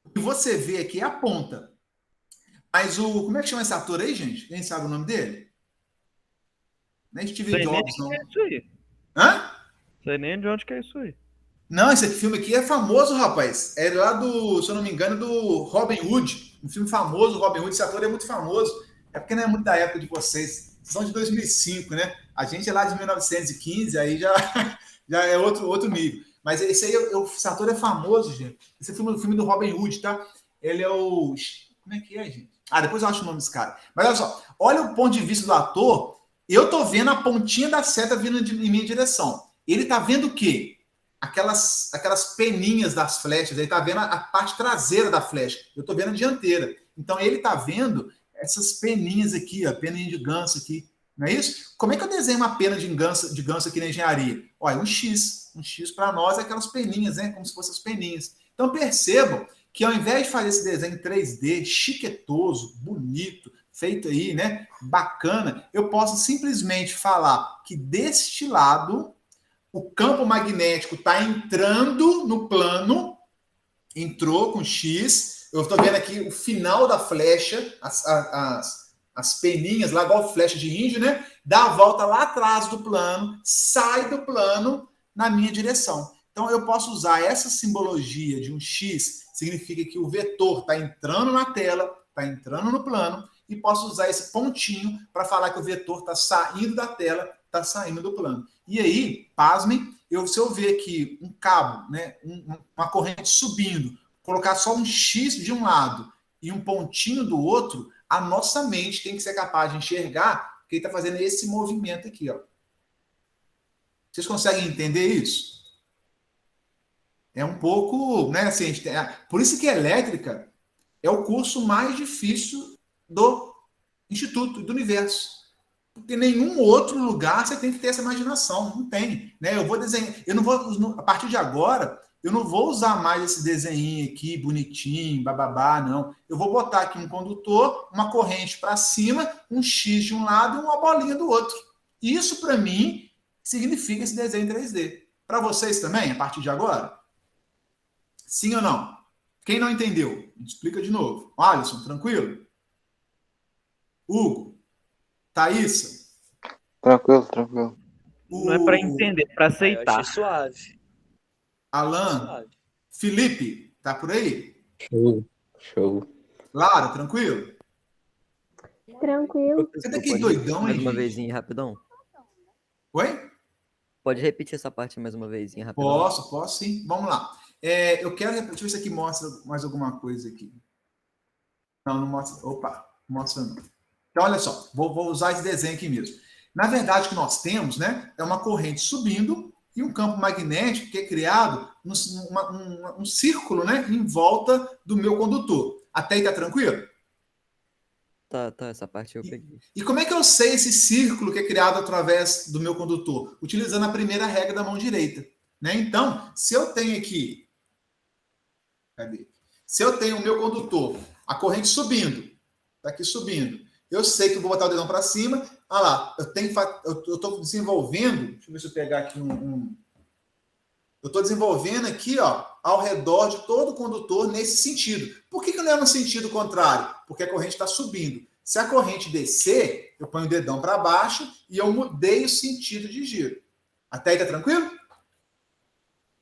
o que você vê aqui é a ponta. Mas como é que chama esse ator aí, gente? Quem sabe o nome dele? Nem Steve Jobs, não. É isso aí. Hã? Sei nem de onde que é isso aí. Não, esse filme aqui é famoso, rapaz. É lá do, se eu não me engano, do Robin Hood. Um filme famoso, Robin Hood. Esse ator é muito famoso. É porque não é muito da época de vocês. São de 2005, né? A gente é lá de 1915, aí já é outro nível. Mas esse aí, esse ator é famoso, gente. Esse filme é o filme do Robin Hood, tá? Ele é o... Como é que é, gente? Depois eu acho o nome desse cara. Mas olha só, olha o ponto de vista do ator. Eu tô vendo a pontinha da seta vindo em minha direção. Ele tá vendo o quê? Aquelas peninhas das flechas. Ele tá vendo a parte traseira da flecha. Eu tô vendo a dianteira. Então ele tá vendo essas peninhas aqui, ó, peninha de ganso aqui. Não é isso? Como é que eu desenho uma pena de ganso aqui na engenharia? Olha, um X. Um X para nós é aquelas peninhas, né? Como se fossem as peninhas. Então percebam que ao invés de fazer esse desenho 3D, chiquetoso, bonito, feito aí, né, bacana, eu posso simplesmente falar que deste lado, o campo magnético está entrando no plano, entrou com X, eu estou vendo aqui o final da flecha, as peninhas lá, igual flecha de índio, né, dá a volta lá atrás do plano, sai do plano na minha direção. Então, eu posso usar essa simbologia de um X, significa que o vetor está entrando na tela, está entrando no plano, e posso usar esse pontinho para falar que o vetor está saindo da tela, está saindo do plano. E aí, pasmem, se eu ver aqui um cabo, né, uma corrente subindo, colocar só um X de um lado e um pontinho do outro, a nossa mente tem que ser capaz de enxergar que ele está fazendo esse movimento aqui, ó. Vocês conseguem entender isso? É um pouco, né, assim, por isso que elétrica é o curso mais difícil do Instituto, do Universo. Porque em nenhum outro lugar você tem que ter essa imaginação, não tem, né? Eu vou desenhar, eu não vou, a partir de agora, eu não vou usar mais esse desenho aqui, bonitinho, bababá, não. Eu vou botar aqui um condutor, uma corrente para cima, um X de um lado e uma bolinha do outro. Isso, para mim, significa esse desenho 3D. Para vocês também, a partir de agora? Sim ou não? Quem não entendeu? Explica de novo. Alisson, tranquilo? Hugo? Thaís? Tranquilo. Não é para entender, é para aceitar. Eu achei suave. Alan? Suave. Felipe? Tá por aí? Show. Lara, tranquilo? Tranquilo. Você tá aqui doidão, mais hein, uma gente? vezinha, rapidão. Oi? Pode repetir essa parte mais uma vezinha, rapidão. Posso sim. Vamos lá. Eu quero repetir, deixa eu ver se aqui mostra mais alguma coisa aqui. Não mostra. Opa, não mostra não. Então, olha só, vou usar esse desenho aqui mesmo. Na verdade, o que nós temos, né, é uma corrente subindo e um campo magnético que é criado um círculo, né, em volta do meu condutor. Até aí tá tranquilo? Tá, essa parte eu peguei. E como é que eu sei esse círculo que é criado através do meu condutor? Utilizando a primeira regra da mão direita, né? Então, se eu tenho aqui... Cadê? Se eu tenho o meu condutor, a corrente subindo, está aqui subindo, eu sei que eu vou botar o dedão para cima. Olha lá, eu estou desenvolvendo, deixa eu ver se eu pegar aqui eu estou desenvolvendo aqui, ó, ao redor de todo o condutor nesse sentido. Por que não é no sentido contrário? Porque a corrente está subindo. Se a corrente descer, eu ponho o dedão para baixo e eu mudei o sentido de giro. Até aí tá tranquilo?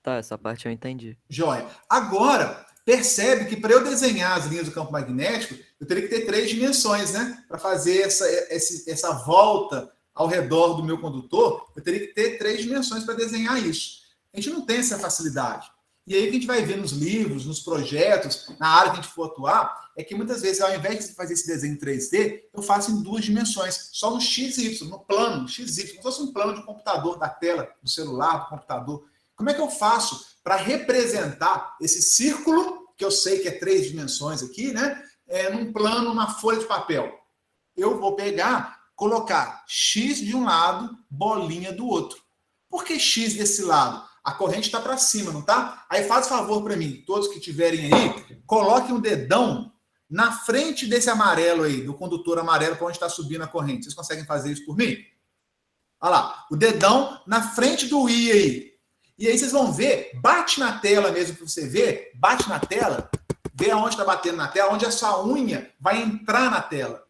Tá, essa parte eu entendi. Joia. Agora, percebe que para eu desenhar as linhas do campo magnético, eu teria que ter 3 dimensões, né? Para fazer essa volta ao redor do meu condutor, eu teria que ter 3 dimensões para desenhar isso. A gente não tem essa facilidade. E aí o que a gente vai ver nos livros, nos projetos, na área que a gente for atuar, é que muitas vezes, ao invés de fazer esse desenho em 3D, eu faço em 2 dimensões, só no XY, no plano XY, como se fosse um plano de computador, da tela, do celular, do computador. Como é que eu faço para representar esse círculo, que eu sei que é 3 dimensões aqui, né? Num plano, na folha de papel. Eu vou pegar, colocar X de um lado, bolinha do outro. Por que X desse lado? A corrente está para cima, não tá? Aí faz favor para mim, todos que estiverem aí, coloquem um dedão na frente desse amarelo aí, do condutor amarelo, para onde está subindo a corrente. Vocês conseguem fazer isso por mim? Olha lá, o dedão na frente do I aí. E aí vocês vão ver, bate na tela mesmo para você ver, bate na tela, vê aonde está batendo na tela, onde essa unha vai entrar na tela.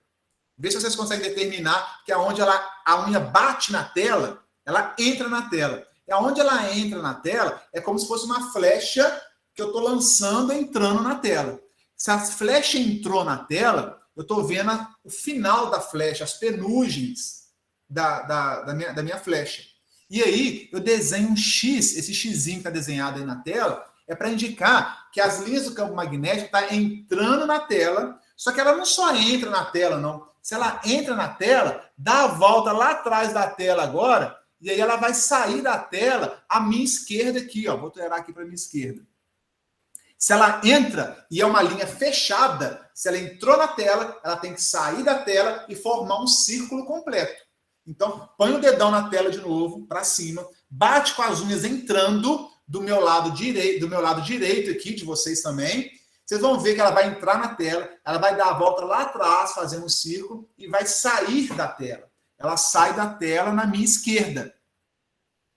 Vê se vocês conseguem determinar que aonde a unha bate na tela, ela entra na tela. E aonde ela entra na tela, é como se fosse uma flecha que eu estou lançando, entrando na tela. Se a flecha entrou na tela, eu estou vendo o final da flecha, as penugens da minha flecha. E aí, eu desenho um X, esse Xzinho que está desenhado aí na tela, é para indicar que as linhas do campo magnético estão entrando na tela, só que ela não só entra na tela, não. Se ela entra na tela, dá a volta lá atrás da tela agora, e aí ela vai sair da tela à minha esquerda aqui, ó. Vou alterar aqui para a minha esquerda. Se ela entra e é uma linha fechada, se ela entrou na tela, ela tem que sair da tela e formar um círculo completo. Então, põe o dedão na tela de novo, para cima, bate com as unhas entrando do meu lado direito aqui, de vocês também. Vocês vão ver que ela vai entrar na tela, ela vai dar a volta lá atrás, fazendo um círculo, e vai sair da tela. Ela sai da tela na minha esquerda.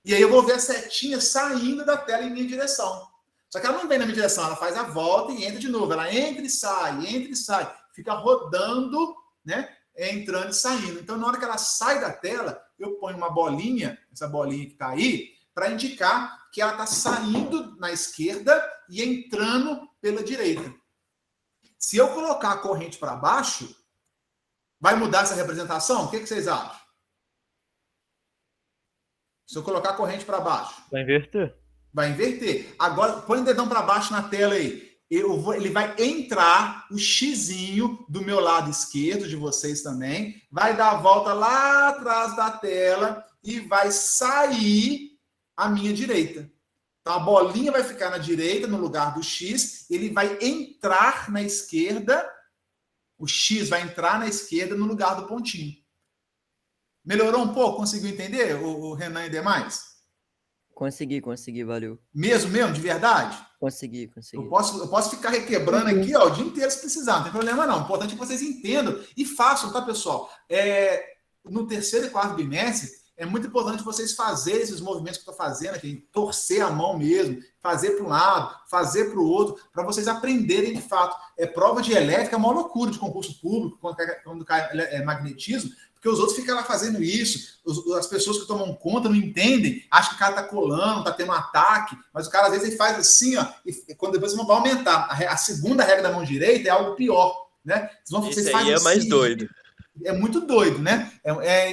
E aí eu vou ver a setinha saindo da tela em minha direção. Só que ela não vem na minha direção, ela faz a volta e entra de novo. Ela entra e sai. Fica rodando, né? Entrando e saindo. Então, na hora que ela sai da tela, eu ponho uma bolinha, essa bolinha que está aí, para indicar que ela está saindo na esquerda e entrando pela direita. Se eu colocar a corrente para baixo, vai mudar essa representação? O que vocês acham? Se eu colocar a corrente para baixo. Vai inverter? Vai inverter. Agora, põe o dedão para baixo na tela aí. Ele vai entrar o xizinho do meu lado esquerdo, de vocês também, vai dar a volta lá atrás da tela e vai sair à minha direita. Então, a bolinha vai ficar na direita, no lugar do X, ele vai entrar na esquerda, o X vai entrar na esquerda no lugar do pontinho. Melhorou um pouco? Conseguiu entender, o Renan e demais? Consegui, valeu. Mesmo, de verdade? Consegui. Eu posso ficar requebrando aqui, ó, o dia inteiro se precisar, não tem problema não. O importante é que vocês entendam e façam, tá, pessoal? No terceiro e quarto bimestre, é muito importante vocês fazerem esses movimentos que eu estou fazendo aqui, torcer a mão mesmo, fazer para um lado, fazer para o outro, para vocês aprenderem de fato. Prova de elétrica é uma loucura de concurso público, quando cai magnetismo, porque os outros ficam lá fazendo isso, as pessoas que tomam conta não entendem, acham que o cara está colando, está tendo um ataque, mas o cara às vezes ele faz assim, ó, e quando depois vai aumentar. A segunda regra da mão direita é algo pior, né? Isso aí é mais assim, doido. É muito doido, né?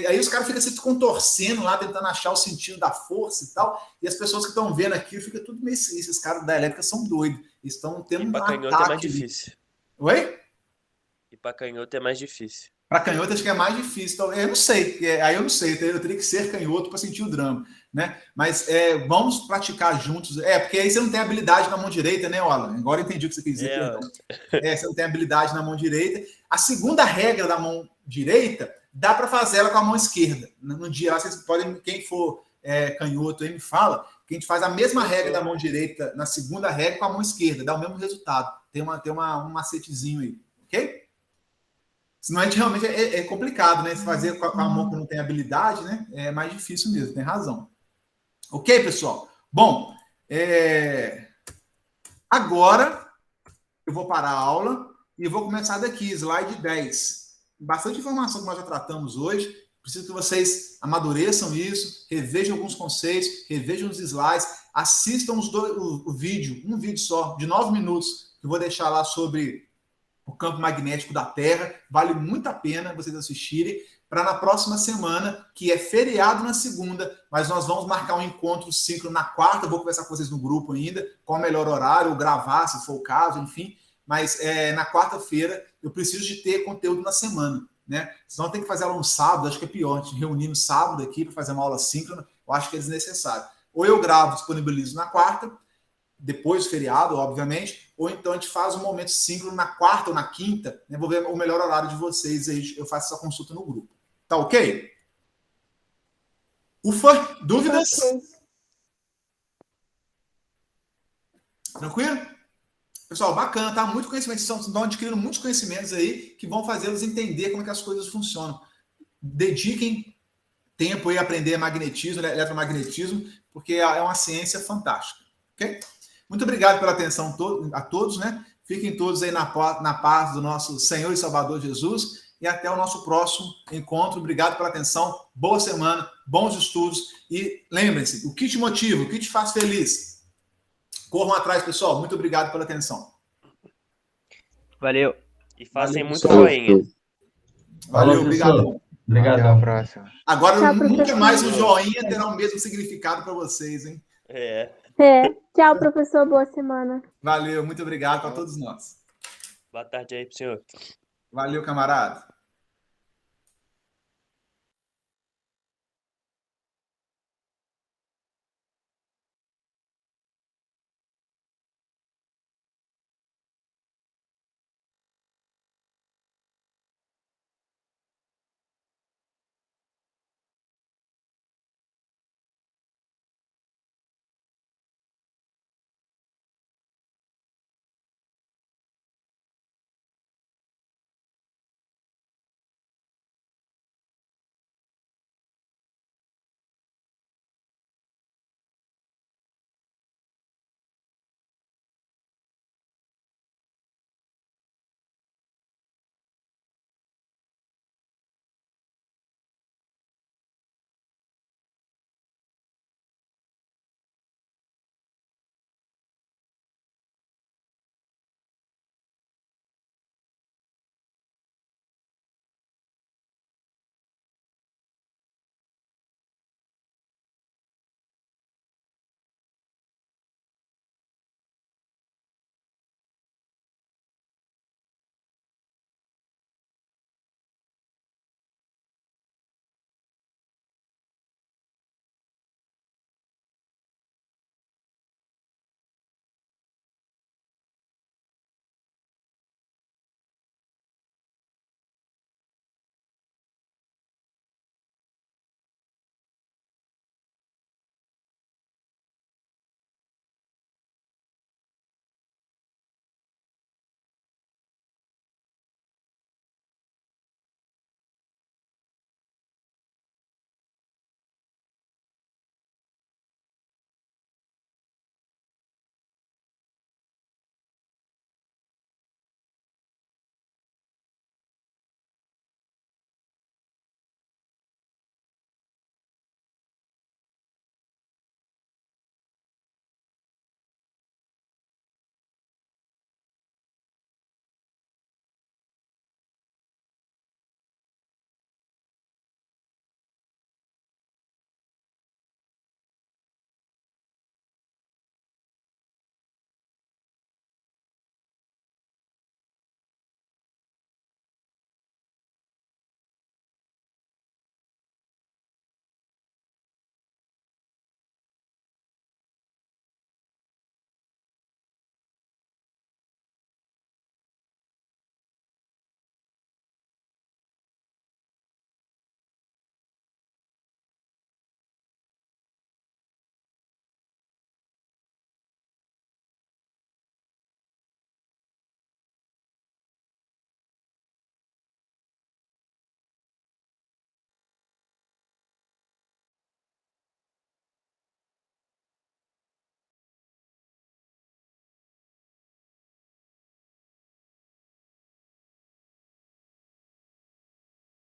Aí os caras ficam se contorcendo lá, tentando achar o sentido da força e tal, e as pessoas que estão vendo aquilo ficam tudo meio assim, esses caras da elétrica são doidos, eles estão tendo um ataque. Para canhoto é mais difícil. Oi? E para canhoto é mais difícil. Para canhoto acho que é mais difícil. Então, eu não sei. Eu não sei. Eu teria que ser canhoto para sentir o drama, né? Mas vamos praticar juntos. Porque aí você não tem habilidade na mão direita, né, Alan? Agora eu entendi o que você quis dizer. Você não tem habilidade na mão direita. A segunda regra da mão direita, dá para fazer ela com a mão esquerda. No dia lá, vocês podem, quem for canhoto aí me fala, Porque a gente faz a mesma regra da mão direita na segunda regra com a mão esquerda, dá o mesmo resultado. Tem um macetezinho aí, ok? Senão a gente realmente é complicado, né? Se fazer com a mão que não tem habilidade, né? É mais difícil mesmo, tem razão. Ok, pessoal? Bom, agora eu vou parar a aula e vou começar daqui, slide 10. Bastante informação que nós já tratamos hoje. Preciso que vocês amadureçam isso, revejam alguns conceitos, revejam os slides, assistam o vídeo, um vídeo só, de 9 minutos, que eu vou deixar lá sobre o campo magnético da Terra. Vale muito a pena vocês assistirem, para na próxima semana, que é feriado na segunda, mas nós vamos marcar um encontro síncrono na quarta. Eu vou conversar com vocês no grupo ainda, qual o melhor horário, ou gravar, se for o caso, enfim. Mas na quarta-feira eu preciso de ter conteúdo na semana, né? Senão tem que fazer aula no sábado, acho que é pior. A gente reunir no sábado aqui para fazer uma aula síncrona, eu acho que é desnecessário. Ou eu gravo, disponibilizo na quarta, depois do feriado, obviamente, ou então a gente faz um momento síncrono na quarta ou na quinta, né? Vou ver o melhor horário de vocês, aí eu faço essa consulta no grupo. Tá ok? Ufa, dúvidas? Ok. Tranquilo? Pessoal, bacana, tá? Muito conhecimento, vocês estão adquirindo muitos conhecimentos aí que vão fazê-los entender como é que as coisas funcionam. Dediquem tempo aí a aprender magnetismo, eletromagnetismo, porque é uma ciência fantástica, ok? Muito obrigado pela atenção a todos, né? Fiquem todos aí na paz do nosso Senhor e Salvador Jesus e até o nosso próximo encontro. Obrigado pela atenção, boa semana, bons estudos e lembrem-se, o que te motiva, o que te faz feliz? Corram atrás, pessoal. Muito obrigado pela atenção. Valeu. E façam Valeu, muito pessoal. joinha. Valeu, Falou, obrigado. professor. Obrigado. Até a próxima. Agora, Tchau, nunca professor. mais o joinha terá o mesmo significado para vocês, hein? Tchau, professor. Boa semana. Valeu, muito obrigado para todos nós. Boa tarde aí pro senhor. Valeu, camarada.